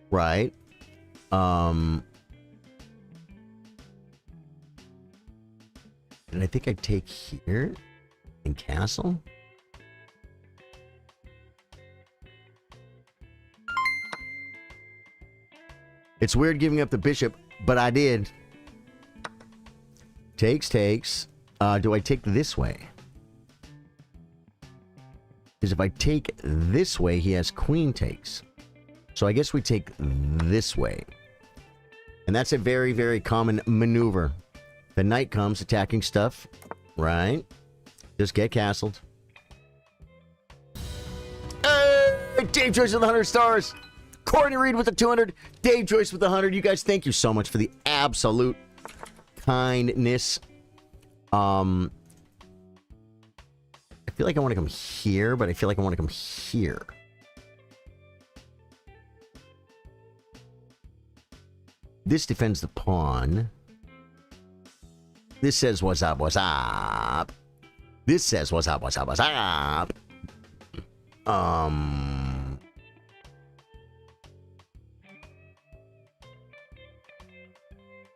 Right. And I think I take here in castle. It's weird giving up the bishop, but I did. Takes. Do I take this way? Because if I take this way, he has queen takes. So I guess we take this way. And that's a very, very common maneuver. The knight comes attacking stuff. Right. Just get castled. Dave Joyce with 100 stars. Courtney Reed with the 200. Dave Joyce with the 100. You guys, thank you so much for the absolute kindness. I feel like I want to come here, but I feel like I want to come here. This defends the pawn. This says, what's up, what's up? This says, what's up, what's up, what's up?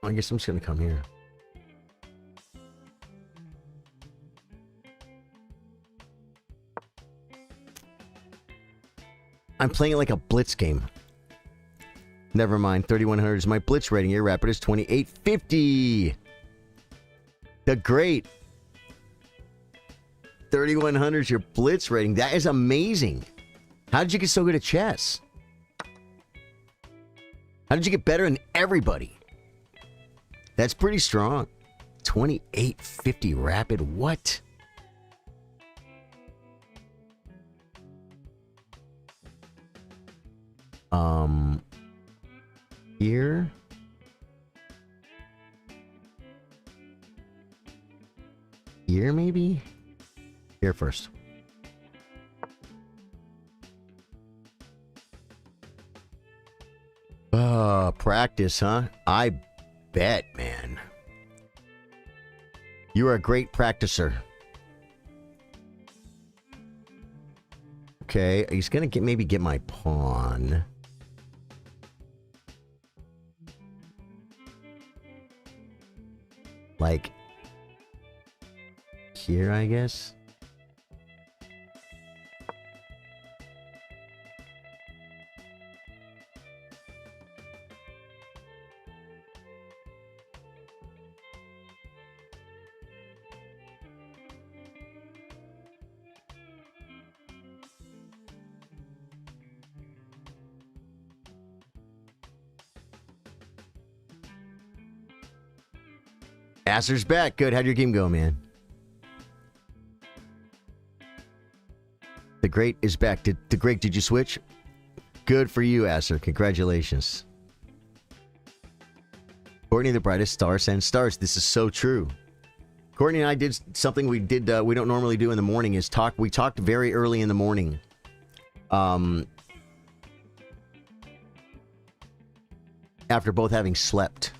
I guess I'm just going to come here. I'm playing it like a blitz game. Never mind. 3100 is my blitz rating. Your rapid is 2850. The great. 3100 is your blitz rating. That is amazing. How did you get so good at chess? How did you get better than everybody? That's pretty strong. 2850 rapid. What? Here. Here, maybe? Here first. Practice, huh? I bet, man. You are a great practicer. Okay, he's gonna maybe get my pawn. Like here, I guess. Asser's back. Good. How'd your game go, man? The Great is back. The Great, did you switch? Good for you, Asser. Congratulations. Courtney, the brightest star sends stars. This is so true. Courtney and I did something we don't normally do in the morning is talk. We talked very early in the morning. After both having slept.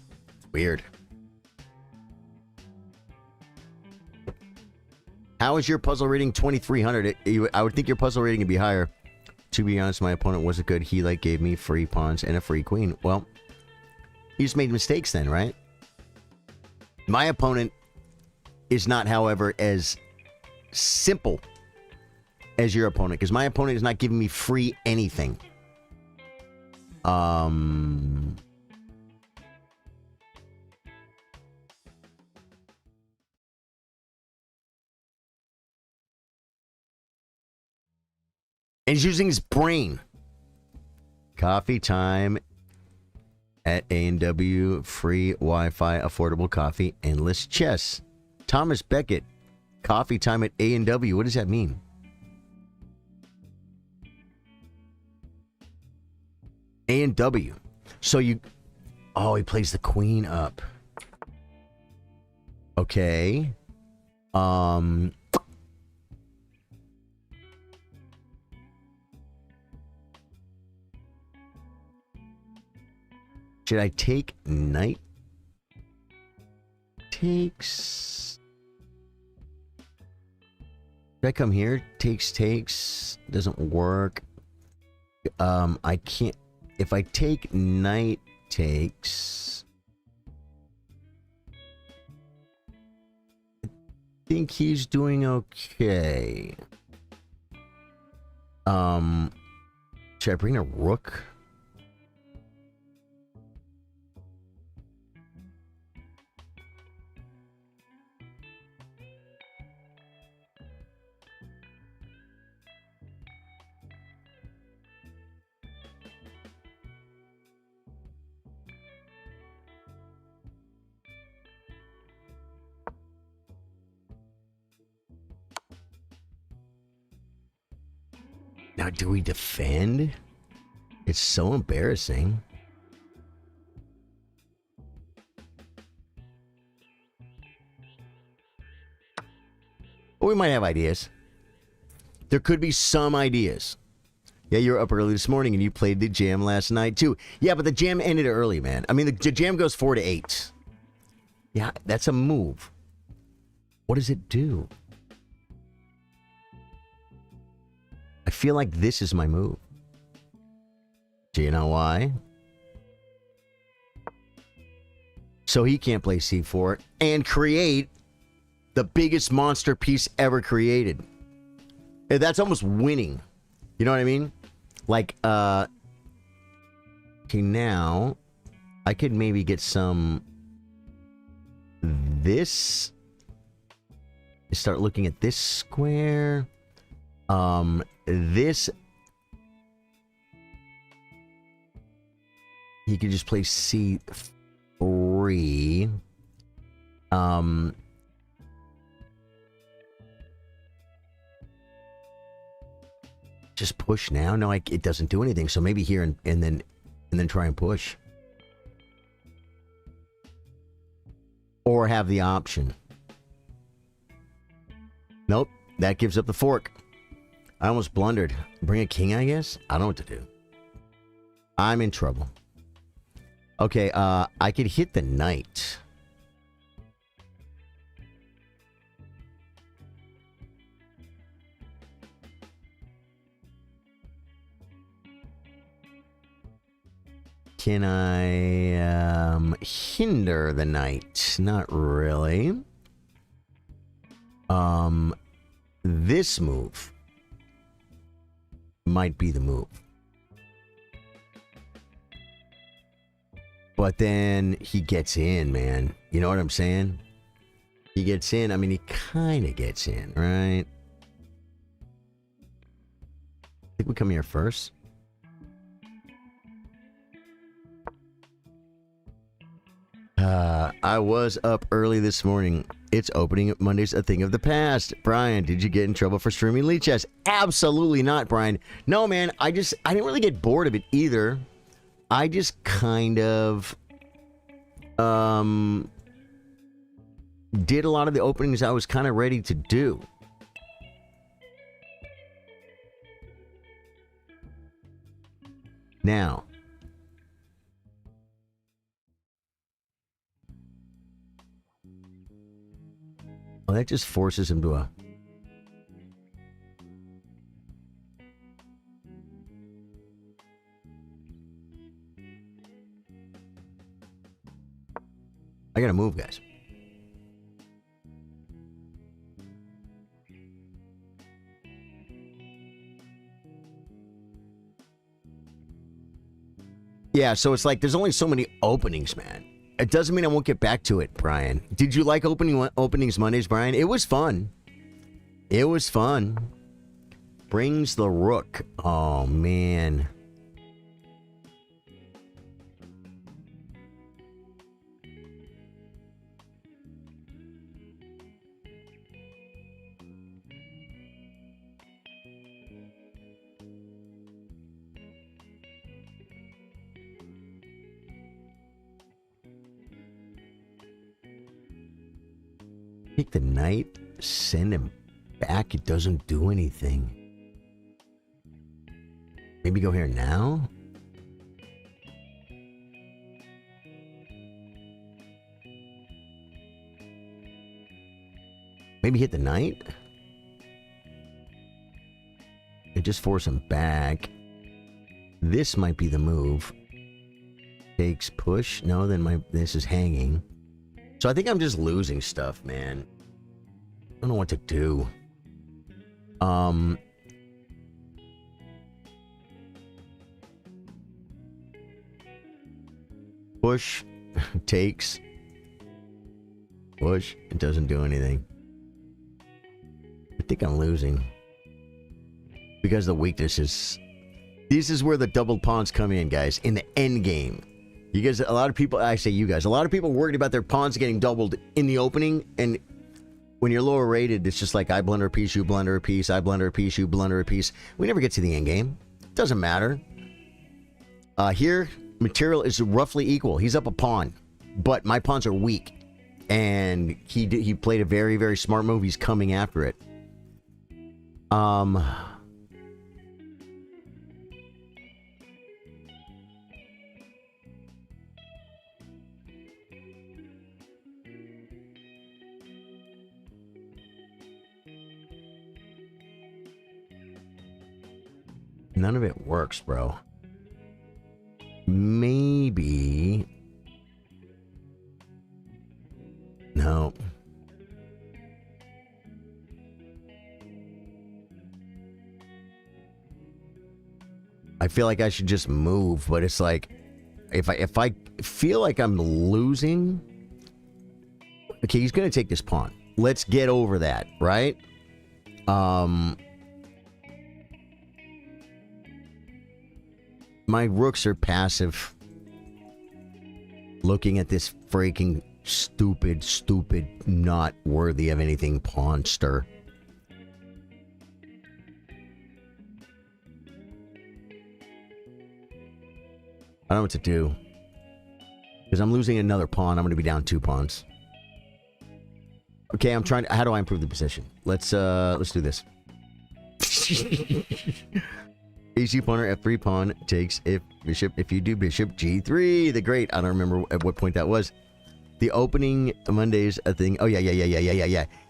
Weird. How is your puzzle rating 2300? I would think your puzzle rating would be higher. To be honest, my opponent wasn't good. He like gave me free pawns and a free queen. Well, he just made mistakes then, right? My opponent is not, however, as simple as your opponent, because my opponent is not giving me free anything. And he's using his brain. Coffee time at A&W. Free Wi-Fi, affordable coffee, endless chess. Thomas Beckett. Coffee time at A&W. What does that mean? A&W. So you... Oh, he plays the queen up. Okay. Should I take knight? Takes. Should I come here? Takes. Doesn't work. I can't. If I take knight takes. I think he's doing okay. Should I bring a rook? Now, do we defend? It's so embarrassing. Well, we might have ideas. There could be some ideas. Yeah, you were up early this morning and you played the jam last night too. Yeah, but the jam ended early, man. I mean, the jam goes 4 to 8. Yeah, that's a move. What does it do? I feel like this is my move. Do you know why? So he can't play c4 and create the biggest monster piece ever created. That's almost winning. You know what I mean? Like, okay, now I could maybe get some this. Start looking at this square. This. He could just play c3. Just push now? No, it doesn't do anything. So maybe here and then try and push. Or have the option. Nope. That gives up the fork. I almost blundered. Bring a king, I guess? I don't know what to do. I'm in trouble. Okay, I could hit the knight. Can I hinder the knight? Not really. This move might be the move. But then he gets in, man. You know what I'm saying? He gets in. I mean, he kind of gets in, right? I think we come here first. I was up early this morning. It's opening Monday's a thing of the past. Brian, did you get in trouble for streaming Lead Chess? Absolutely not, Brian. No, man, I didn't really get bored of it either. I just kind of did a lot of the openings I was kind of ready to do. Now, well, that just forces him to a I gotta move, guys. Yeah, so it's like there's only so many openings, man. It doesn't mean I won't get back to it, Brian. Did you like openings Mondays, Brian? It was fun. It was fun. Brings the rook. Oh, man. Take the knight, send him back. It doesn't do anything. Maybe go here now? Maybe hit the knight? And just force him back. This might be the move. Takes push. No, then this is hanging. So I think I'm just losing stuff, man. I don't know what to do. Push, takes. Push, it doesn't do anything. I think I'm losing. Because the weakness is... This is where the doubled pawns come in, guys. In the end game. You guys, a lot of people, I say you guys, a lot of people worried about their pawns getting doubled in the opening, and when you're lower rated, it's just like, I blunder a piece, you blunder a piece, I blunder a piece, you blunder a piece. We never get to the end game. Doesn't matter. Here, material is roughly equal. He's up a pawn, but my pawns are weak, and he played a very, very smart move. He's coming after it. None of it works, bro. Maybe... No. I feel like I should just move, but it's like... If I feel like I'm losing... Okay, he's gonna take this pawn. Let's get over that, right? My rooks are passive. Looking at this freaking stupid, not worthy of anything pawnster. I don't know what to do. Because I'm losing another pawn. I'm going to be down 2 pawns. Okay, I'm trying to... How do I improve the position? Let's do this. AC punter F3 pawn takes if bishop. If you do bishop G3, the great. I don't remember at what point that was. The opening Monday's a thing. Oh yeah.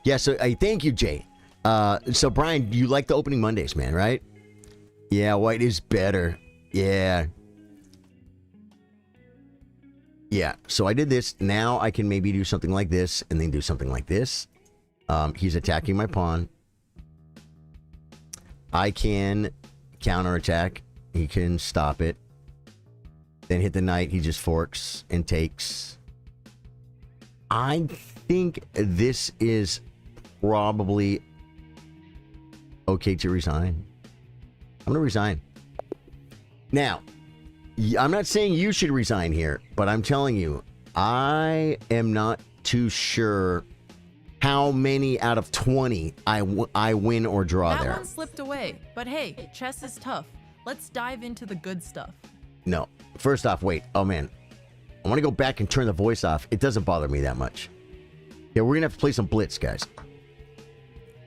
Yeah. So I thank you, Jay. So Brian, you like the opening Mondays, man, right? Yeah, white is better. Yeah. Yeah. So I did this. Now I can maybe do something like this, and then do something like this. He's attacking my pawn. I can counterattack. He can stop it. Then hit the knight. He just forks and takes. I think this is probably okay to resign. I'm going to resign. Now, I'm not saying you should resign here, but I'm telling you, I am not too sure how many out of 20 I win or draw there. That one slipped away, but hey, chess is tough. Let's dive into the good stuff. No. First off, wait. Oh, man. I want to go back and turn the voice off. It doesn't bother me that much. Yeah, we're going to have to play some blitz, guys.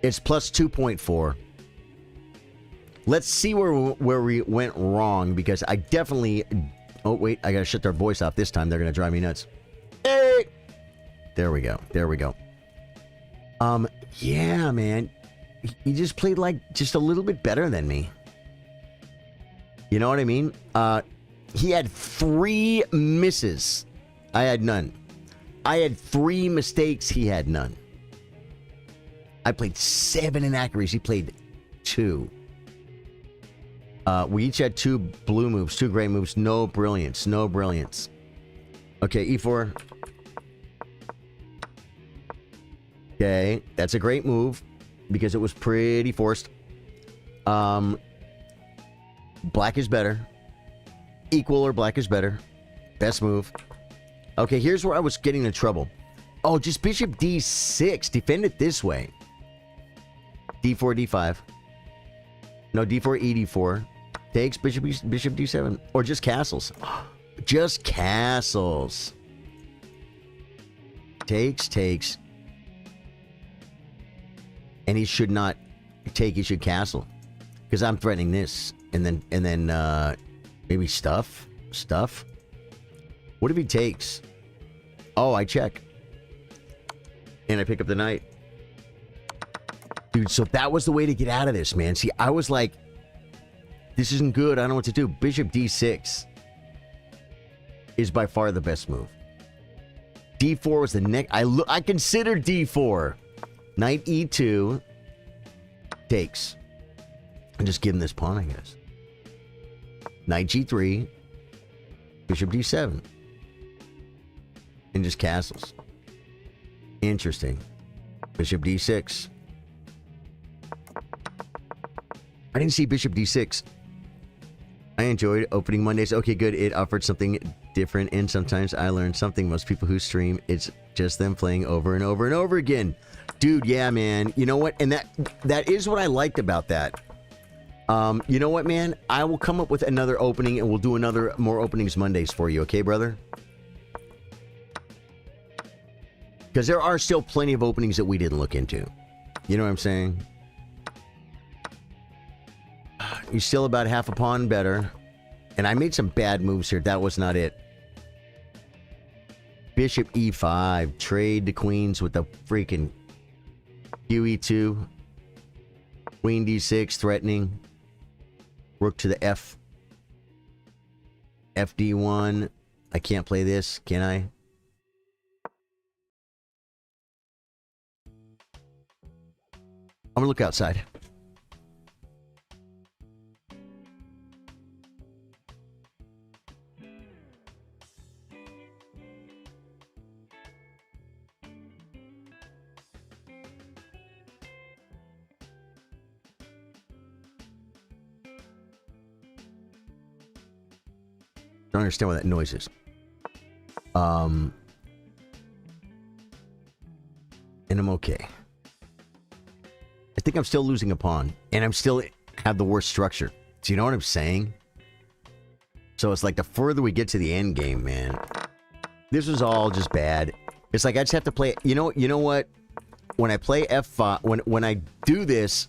It's plus 2.4. Let's see where we went wrong, because I definitely... Oh, wait. I got to shut their voice off this time. They're going to drive me nuts. Hey! There we go. There we go. Yeah, man. He just played, like, just a little bit better than me. You know what I mean? He had 3 misses. I had none. I had 3 mistakes. He had none. I played 7 inaccuracies. He played 2. We each had 2 blue moves, 2 gray moves. No brilliance. No brilliance. Okay, E4. Okay, that's a great move because it was pretty forced. Black is better. Equal or black is better. Best move. Okay, here's where I was getting into trouble. Oh, just bishop d6. Defend it this way. d4, d5. No, d4, e4. Takes bishop d7. Or just castles. Just castles. Takes. And he should not take, he should castle. Because I'm threatening this. And then maybe stuff. What if he takes? Oh, I check. And I pick up the knight. Dude, so that was the way to get out of this, man. See, I was like, this isn't good. I don't know what to do. Bishop d6 is by far the best move. d4 was the next. I considered d4. Knight e2 takes. And just give him this pawn, I guess. Knight g3. Bishop d7. And just castles. Interesting. Bishop d6. I didn't see bishop d6. I enjoyed opening Mondays. Okay, good. It offered something different, and sometimes I learned something. Most people who stream, it's just them playing over and over and over again. Dude, yeah, man. You know what? And that is what I liked about that. You know what, man? I will come up with another opening, and we'll do more openings Mondays for you. Okay, brother? Because there are still plenty of openings that we didn't look into. You know what I'm saying? You're still about half a pawn better. And I made some bad moves here. That was not it. Bishop e5. Trade the queens with the freaking QE2. Queen d6 threatening. Rook to the F. FD1. I can't play this, can I? I'm gonna look outside. I don't understand what that noise is. And I'm okay. I think I'm still losing a pawn, and I'm still have the worst structure. Do you know what I'm saying? So it's like the further we get to the end game, man. This was all just bad. It's like I just have to play. You know what? When I play F5, when I do this,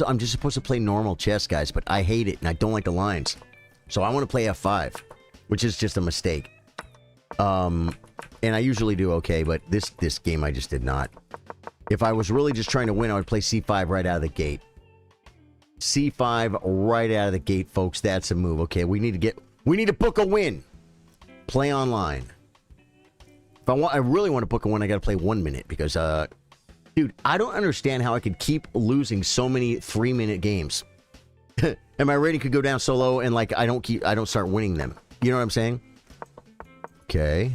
I'm just supposed to play normal chess, guys, but I hate it, and I don't like the lines. So I want to play F5, which is just a mistake. And I usually do okay, but this game I just did not. If I was really just trying to win, I would play C5 right out of the gate. C5 right out of the gate, folks. That's a move. Okay, we need to book a win. Play online. I really want to book a win, I got to play 1 minute because, dude, I don't understand how I could keep losing so many 3-minute games. And my rating could go down so low, and like I don't start winning them. You know what I'm saying? Okay.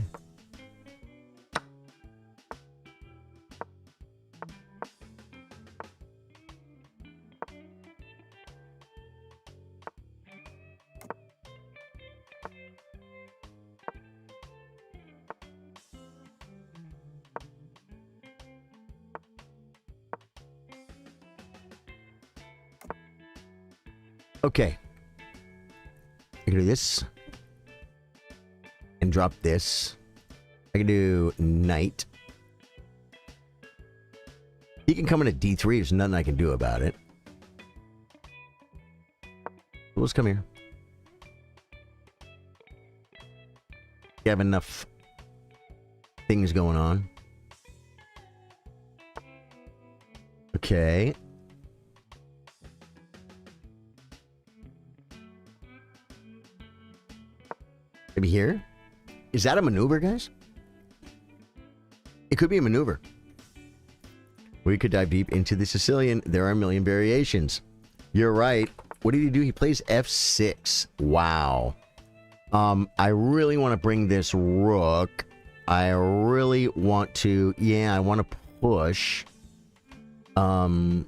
Okay. I can do this. And drop this. I can do knight. He can come in at D3. There's nothing I can do about it. Let's come here. You have enough things going on. Okay. Maybe here? Is that a maneuver, guys? It could be a maneuver. We could dive deep into the Sicilian. There are a million variations. You're right. What did he do? He plays f6. Wow. I really want to bring this rook. I really want to... Yeah, I want to push. I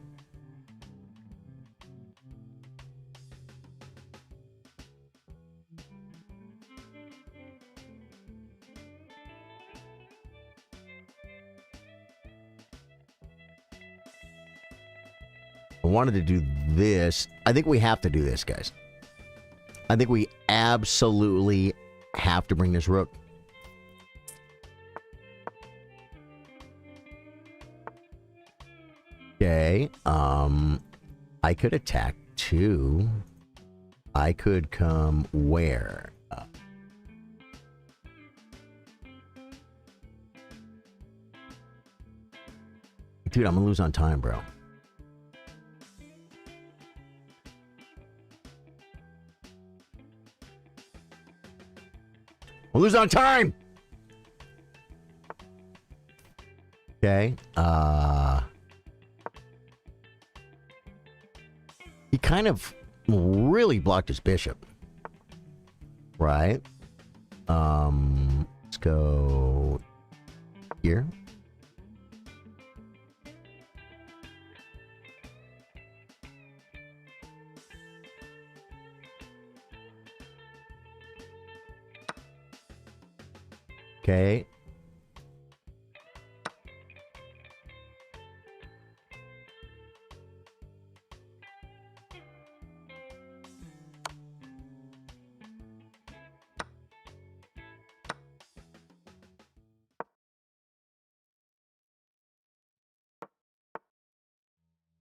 wanted to do this. I think we have to do this, guys. I think we absolutely have to bring this rook. Okay. I could attack too. I could come where? Dude, I'm gonna lose on time, bro. We'll lose on time. Okay. He kind of really blocked his bishop. Right. Let's go here. Okay.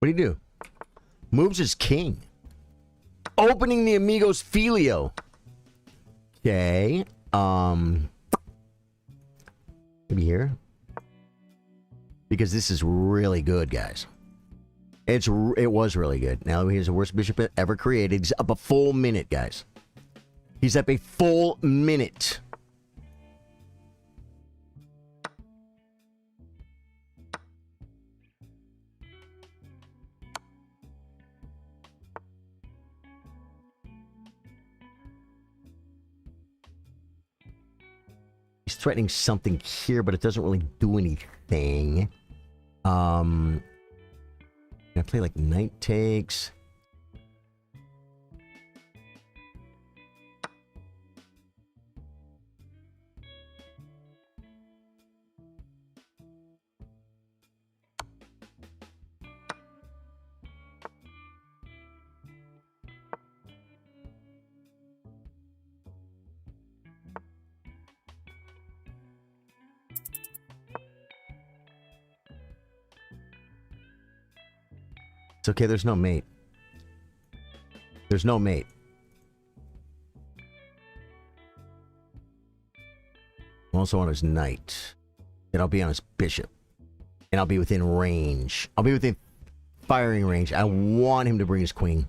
What do you do? Moves his king. Opening the Amigos Filio. Okay. Maybe here. Because this is really good, guys. It was really good. Now he's the worst bishop ever created. He's up a full minute, guys. He's up a full minute. He's threatening something here, but it doesn't really do anything. Can I play like knight takes? It's okay, there's no mate. There's no mate. I'm also on his knight. And I'll be on his bishop. And I'll be within range. I'll be within firing range. I want him to bring his queen.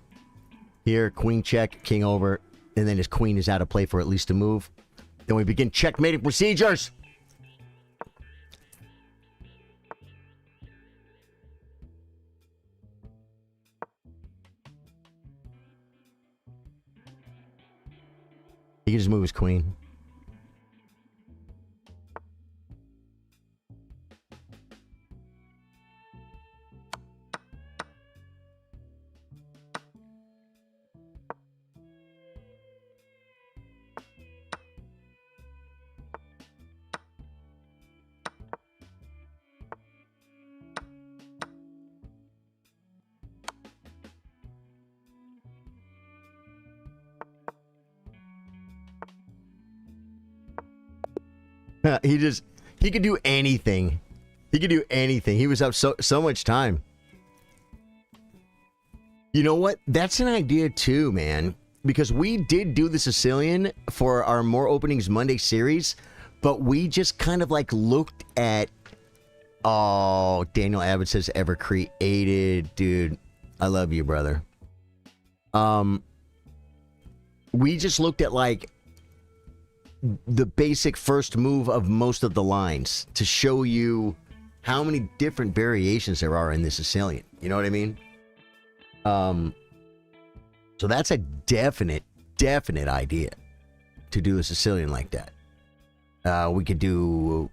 Here, queen check, king over. And then his queen is out of play for at least a move. Then we begin checkmating procedures. He can just move his queen. He could do anything. He could do anything. He was up so much time. You know what? That's an idea too, man. Because we did do the Sicilian for our More Openings Monday series, but we just kind of like looked at... Oh, Daniel Abbott says ever created. Dude, I love you, brother. We just looked at like... the basic first move of most of the lines to show you how many different variations there are in the Sicilian. You know what I mean? So that's a definite idea to do a Sicilian like that. We could do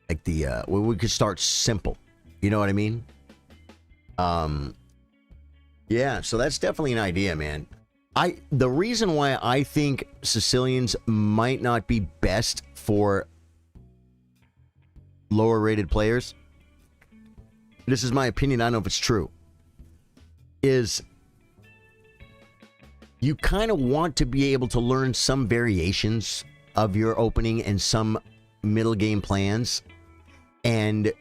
like we could start simple. You know what I mean? Yeah, so that's definitely an idea, man. The reason why I think Sicilians might not be best for lower rated players, this is my opinion, I don't know if it's true, is you kind of want to be able to learn some variations of your opening and some middle game plans. And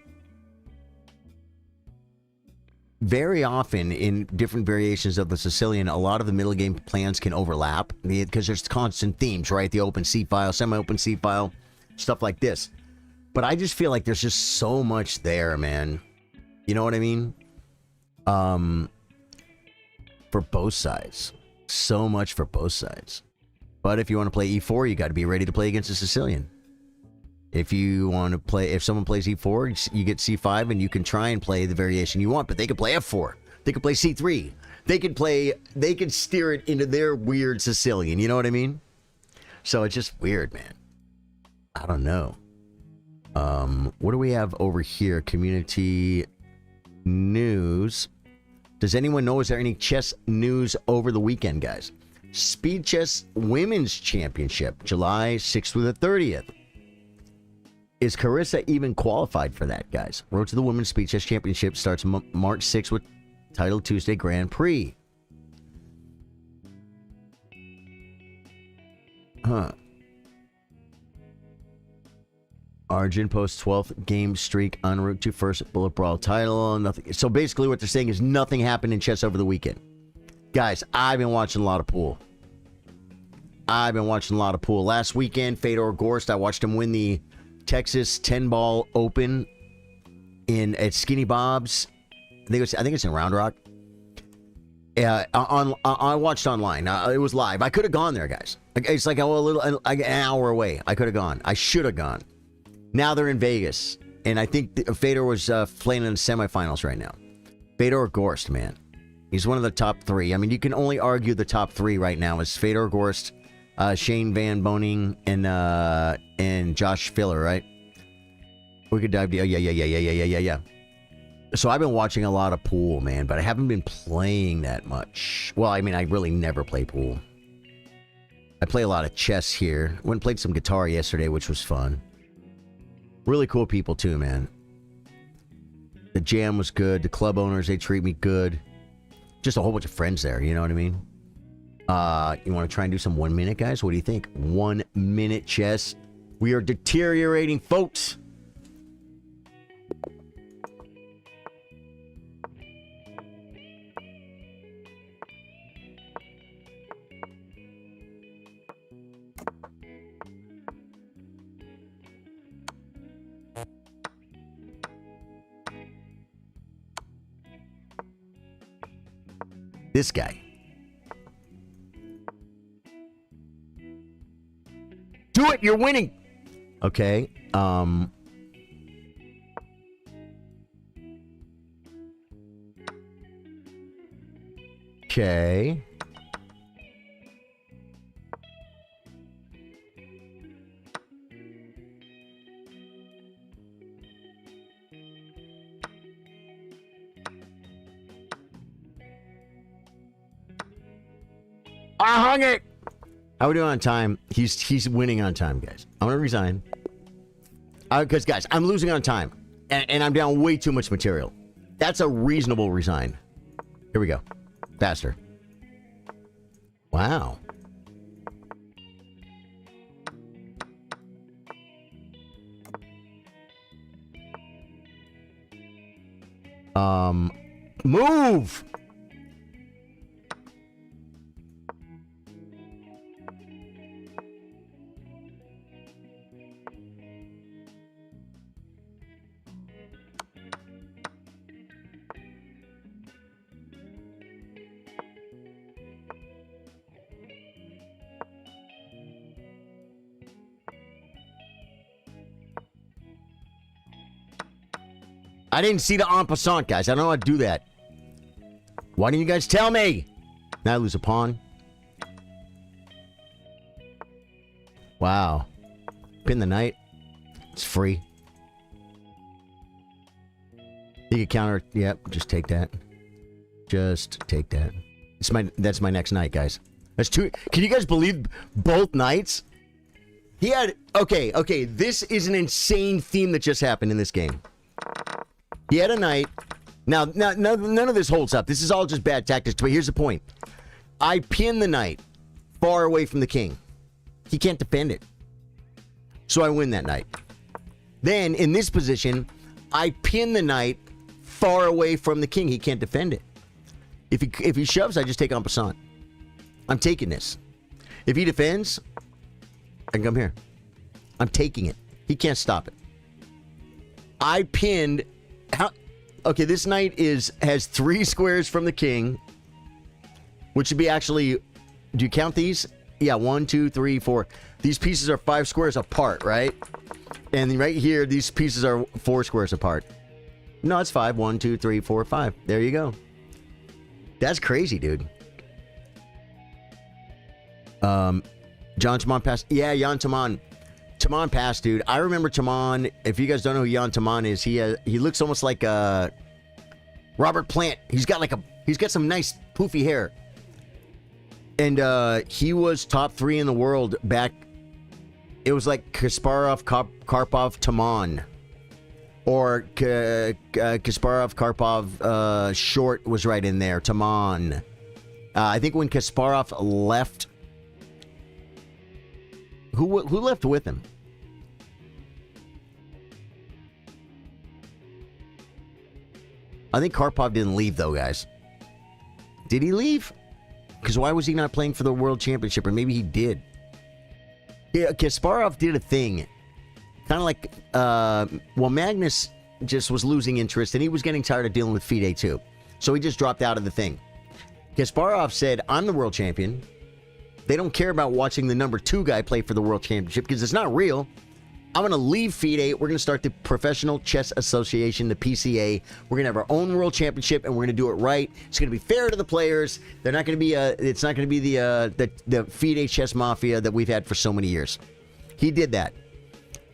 very often in different variations of the Sicilian, a lot of the middle game plans can overlap because there's constant themes, right? The open C file, semi-open C file, stuff like this. But I just feel like there's just so much there, man. You know what I mean? For both sides. So much for both sides. But if you want to play E4, you got to be ready to play against a Sicilian. If you want to play, if someone plays E4, you get C5 and you can try and play the variation you want, but they could play F4. They could play C3. They could steer it into their weird Sicilian. You know what I mean? So it's just weird, man. I don't know. What do we have over here? Community news. Does anyone know, is there any chess news over the weekend, guys? Speed Chess Women's Championship, July 6th through the 30th. Is Carissa even qualified for that, guys? Road to the Women's Speed Chess Championship starts March 6th with Title Tuesday Grand Prix. Arjun posts 12th game streak en route to first Bullet Brawl title. Nothing. So basically what they're saying is nothing happened in chess over the weekend. Guys, I've been watching a lot of pool. Last weekend, Fedor Gorst, I watched him win the Texas 10-ball open at Skinny Bob's. I think it's in Round Rock. I watched online. It was live. I could have gone there, guys. It's like an hour away. I could have gone. I should have gone. Now they're in Vegas, and I think Fedor was playing in the semifinals right now. Fedor Gorst, man, he's one of the top three. I mean, you can only argue the top three right now is Fedor Gorst, Shane Van Boning, and Josh Filler, right? We could dive deep. Yeah. So I've been watching a lot of pool, man, but I haven't been playing that much. Well, I mean, I really never play pool. I play a lot of chess here. Went and played some guitar yesterday, which was fun. Really cool people too, man. The jam was good. The club owners, they treat me good. Just a whole bunch of friends there, you know what I mean? You want to try and do some 1 minute, guys? What do you think? 1 minute chess. We are deteriorating, folks. This guy. Do it, you're winning. Okay. Okay. I hung it. How are we doing on time? He's winning on time, guys. I'm gonna resign. Because guys, I'm losing on time, and I'm down way too much material. That's a reasonable resign. Here we go. Faster. Wow. Move. I didn't see the en passant, guys. I don't know how to do that. Why didn't you guys tell me? Now I lose a pawn. Wow. Pin the knight. It's free. You can counter. Yep, just take that. Just take that. That's my next knight, guys. That's two. Can you guys believe both knights? He had... Okay. This is an insane theme that just happened in this game. He had a knight. Now, none of this holds up. This is all just bad tactics. But here's the point. I pin the knight far away from the king. He can't defend it. So I win that knight. Then, in this position, I pin the knight far away from the king. He can't defend it. If he shoves, I just take en passant. I'm taking this. If he defends, I can come here. I'm taking it. He can't stop it. I pinned... Okay, this knight has 3 squares from the king, which should be actually... Do you count these? Yeah, 1, 2, 3, 4. These pieces are 5 squares apart, right? And right here, these pieces are 4 squares apart. No, it's 5. 1, 2, 3, 4, 5. There you go. That's crazy, dude. John Taman passed. Yeah, Jan Taman. Taman passed, dude. I remember Taman. If you guys don't know who Jan Taman is, he looks almost like Robert Plant. He's got some nice poofy hair. And he was top 3 in the world back. It was like Kasparov, Karpov, Taman. Or Kasparov, Karpov, Short was right in there. Taman. I think when Kasparov left... Who left with him? I think Karpov didn't leave, though, guys. Did he leave? Because why was he not playing for the World Championship? Or maybe he did. Yeah, Kasparov did a thing. Kind of like... well, Magnus just was losing interest, and he was getting tired of dealing with FIDE, too. So he just dropped out of the thing. Kasparov said, I'm the World Champion. They don't care about watching the number 2 guy play for the World Championship because it's not real. I'm going to leave FIDE. We're going to start the Professional Chess Association, the PCA. We're going to have our own World Championship, and we're going to do it right. It's going to be fair to the players. They're not going to be. It's not going to be the FIDE chess mafia that we've had for so many years. He did that.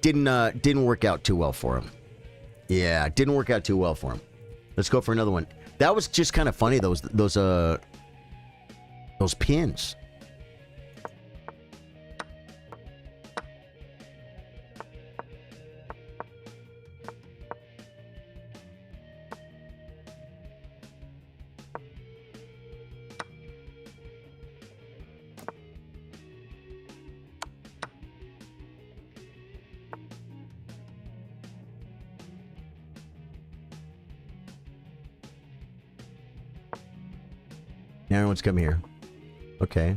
Didn't work out too well for him. Yeah, didn't work out too well for him. Let's go for another one. That was just kind of funny. Those pins. Now everyone's come here. Okay.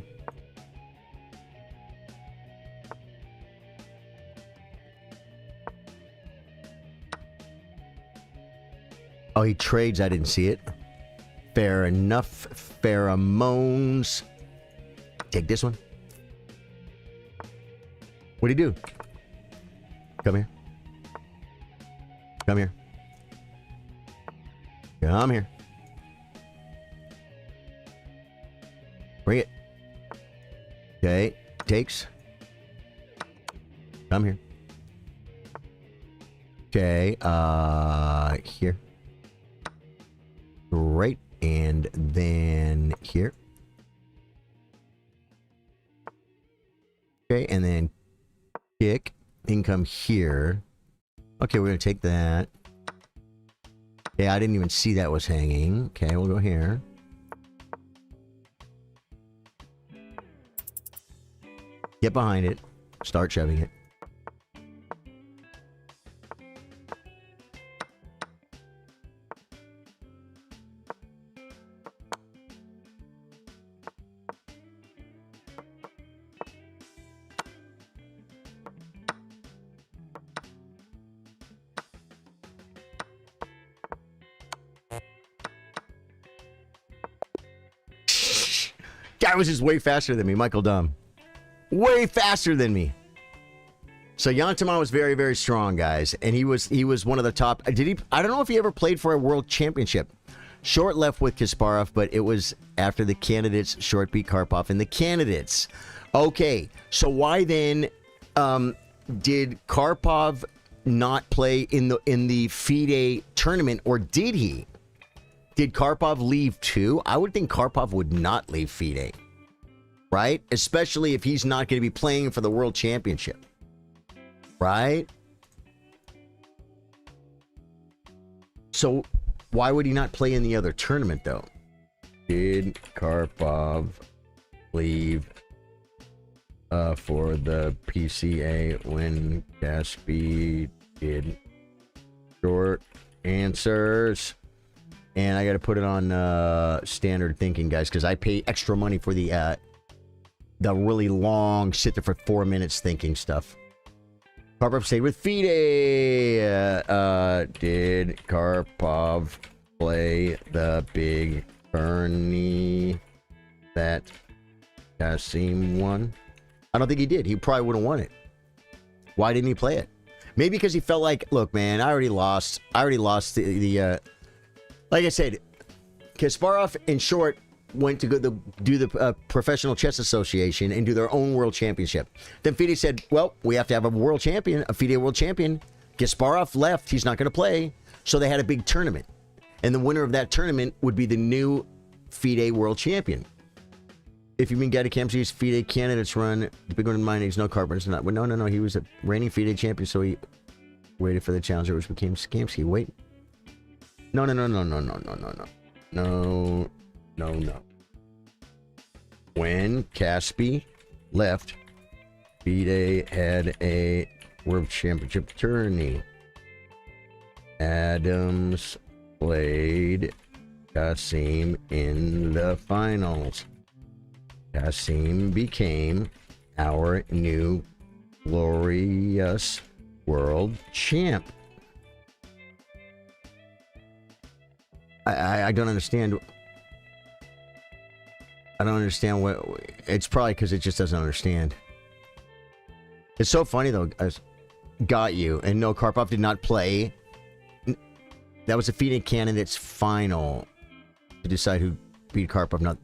Oh, he trades. I didn't see it. Fair enough. Pheromones. Take this one. What do you do? Come here. Come here. Come here. Bring it. Okay. Takes. Come here. Okay. Here. Right. And then here. Okay. And then kick. Income here. Okay. We're going to take that. Okay. I didn't even see that was hanging. Okay. We'll go here. Get behind it. Start shoving it. Guy was just way faster than me, Michael Dumb. Way faster than me. So Yantaman was very, very strong, guys, and he was one of the top. Did he? I don't know if he ever played for a world championship. Short left with Kasparov, but it was after the candidates. Short beat Karpov in the candidates. Okay, so why then did Karpov not play in the FIDE tournament, or did he? Did Karpov leave too? I would think Karpov would not leave FIDE, right? Especially if he's not going to be playing for the world championship, right? So why would he not play in the other tournament, though? Did Karpov leave for the PCA when Gatsby did? Short answers. And I got to put it on standard thinking, guys, because I pay extra money for the really long, sit there for 4 minutes thinking stuff. Karpov stayed with FIDE. Did Karpov play the big tourney that Kasim won? I don't think he did. He probably would have won it. Why didn't he play it? Maybe because he felt like, look, man, I already lost the like I said, Kasparov and Short went to do the Professional Chess Association and do their own world championship. Then FIDE said, well, we have to have a world champion, a FIDE world champion. Kasparov left. He's not going to play. So they had a big tournament. And the winner of that tournament would be the new FIDE world champion. If you mean Gatti Kamsky's FIDE candidates run, the big one in mind is no Karpov. Not. No. He was a reigning FIDE champion, so he waited for the challenger, which became Kamsky. Wait. No. When Caspi left, FIDE had a world championship tourney. Adams played Kasim in the finals. Kasim became our new glorious world champ. I don't understand. I don't understand what. It's probably because it just doesn't understand. It's so funny though. Got you. And no, Karpov did not play. That was a FIDE candidates final to decide who beat Karpov. Not.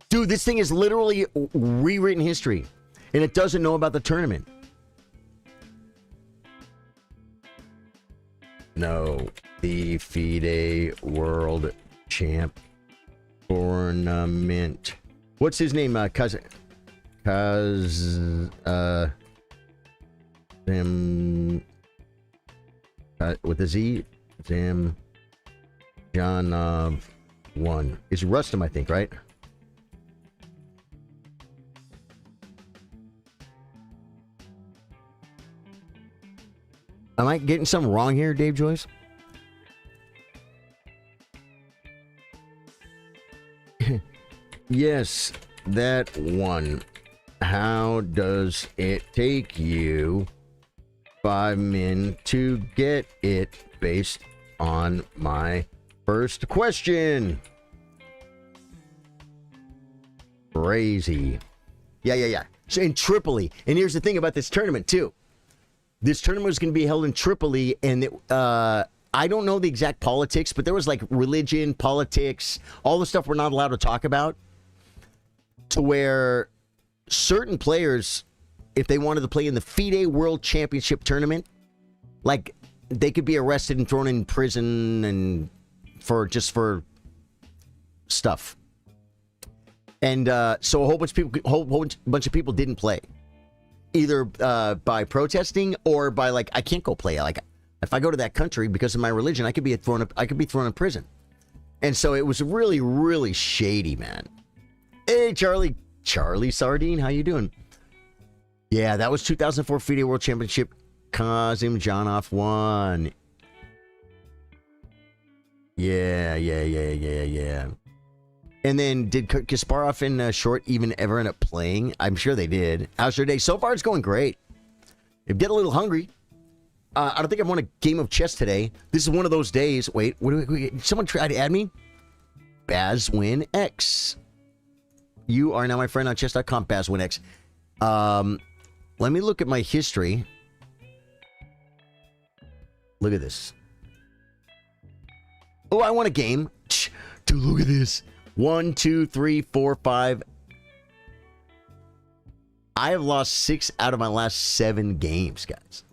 Dude, this thing is literally rewritten history, and it doesn't know about the tournament. No, the FIDE World Champ Tournament. What's his name? With a Z, Zam Janov won. It's Rustam, I think, right? Am I getting something wrong here, Dave Joyce? Yes, that one. How does it take you 5 min to get it based on my first question? Crazy. Yeah. So in Tripoli. And here's the thing about this tournament, too. This tournament was going to be held in Tripoli, and I don't know the exact politics, but there was like religion, politics, all the stuff we're not allowed to talk about, to where certain players, if they wanted to play in the FIDE World Championship tournament, like they could be arrested and thrown in prison and for stuff. And so a whole bunch of people didn't play. Either by protesting or by like, I can't go play. Like, if I go to that country because of my religion, I could be thrown in prison. And so it was really, really shady, man. Hey, Charlie Sardine, how you doing? Yeah, that was 2004 FIDE World Championship. Kasim Janov won. Yeah. And then did Kasparov and Short even ever end up playing? I'm sure they did. How's your day? So far, it's going great. I'm getting a little hungry. I don't think I've won a game of chess today. This is one of those days. Wait, someone try to add me? BazWinX. You are now my friend on chess.com, BazWinX. Let me look at my history. Look at this. Oh, I won a game. Dude, look at this. 1, 2, 3, 4, 5. I have lost 6 out of my last 7 games, guys.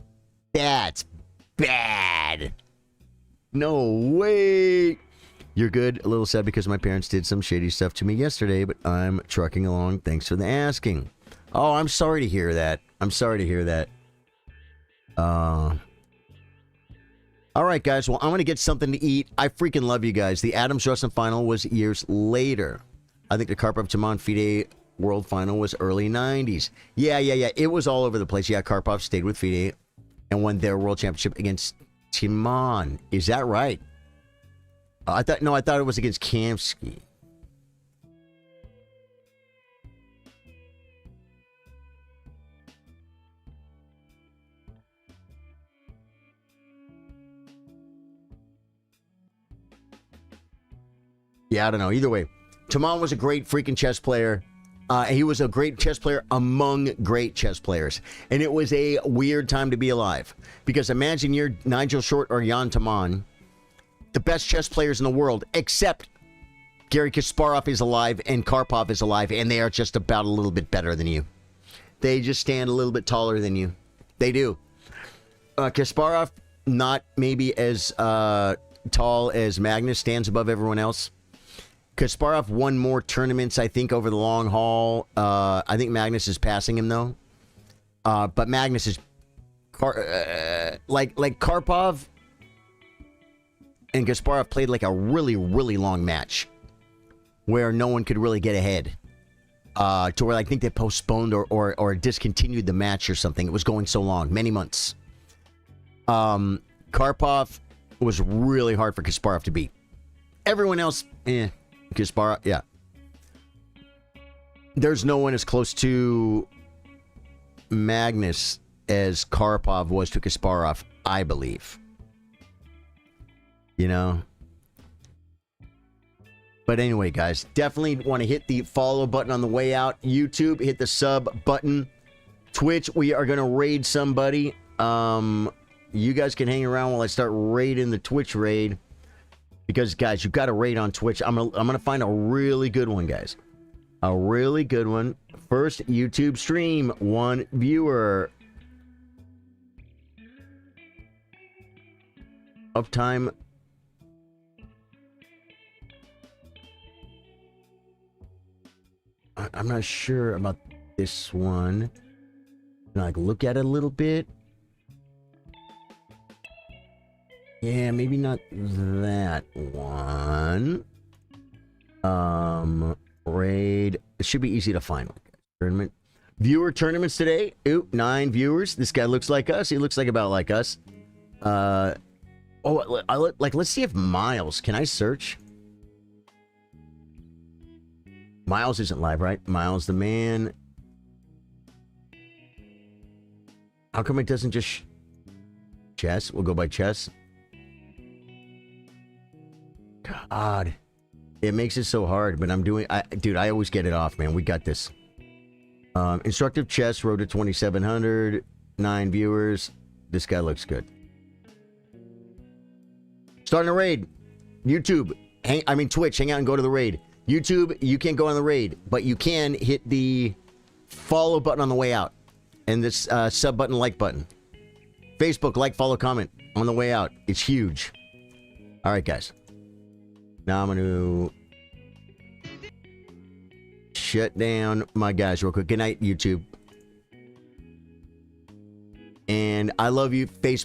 That's bad. No way. You're good. A little sad because my parents did some shady stuff to me yesterday, but I'm trucking along. Thanks for the asking. Oh, I'm sorry to hear that. I'm sorry to hear that. All right, guys. Well, I'm going to get something to eat. I freaking love you guys. The Adams-Russell final was years later. I think the Karpov-Timon FIDE World Final was early 90s. Yeah. It was all over the place. Yeah, Karpov stayed with FIDE and won their world championship against Timon. Is that right? I thought it was against Kamsky. Yeah, I don't know. Either way, Timon was a great freaking chess player. He was a great chess player among great chess players. And it was a weird time to be alive. Because imagine you're Nigel Short or Jan Timon, the best chess players in the world, except Garry Kasparov is alive and Karpov is alive, and they are just about a little bit better than you. They just stand a little bit taller than you. They do. Kasparov, not maybe as tall as Magnus, stands above everyone else. Kasparov won more tournaments, I think, over the long haul. I think Magnus is passing him, though. But Magnus is... like Karpov and Kasparov played like a really, really long match where no one could really get ahead. To where I think they postponed or discontinued the match or something. It was going so long, many months. Karpov was really hard for Kasparov to beat. Everyone else, Kasparov, yeah. There's no one as close to Magnus as Karpov was to Kasparov, I believe. You know? But anyway, guys, definitely want to hit the follow button on the way out. YouTube, hit the sub button. Twitch, we are going to raid somebody. You guys can hang around while I start raiding the Twitch raid. Because, guys, you've got to raid on Twitch. I'm gonna find a really good one, guys. A really good one. First YouTube stream, 1 viewer. Uptime. I'm not sure about this one. Can I, like, look at it a little bit? Yeah, maybe not that one. Raid. It should be easy to find. Tournament. Viewer tournaments today. Ooh, 9 viewers. This guy looks like us. He looks like about like us. Let's see if Miles. Can I search? Miles isn't live, right? Miles the man. How come it doesn't just... Chess? We'll go by chess. God, it makes it so hard, but I'm doing... Dude, I always get it off, man. We got this. Instructive chess, road to 2,700. 9 viewers. This guy looks good. Starting a raid. YouTube. Twitch. Hang out and go to the raid. YouTube, you can't go on the raid, but you can hit the follow button on the way out. And this sub button, like button. Facebook, like, follow, comment on the way out. It's huge. All right, guys. Now I'm going to shut down my guys real quick. Good night, YouTube. And I love you, Facebook.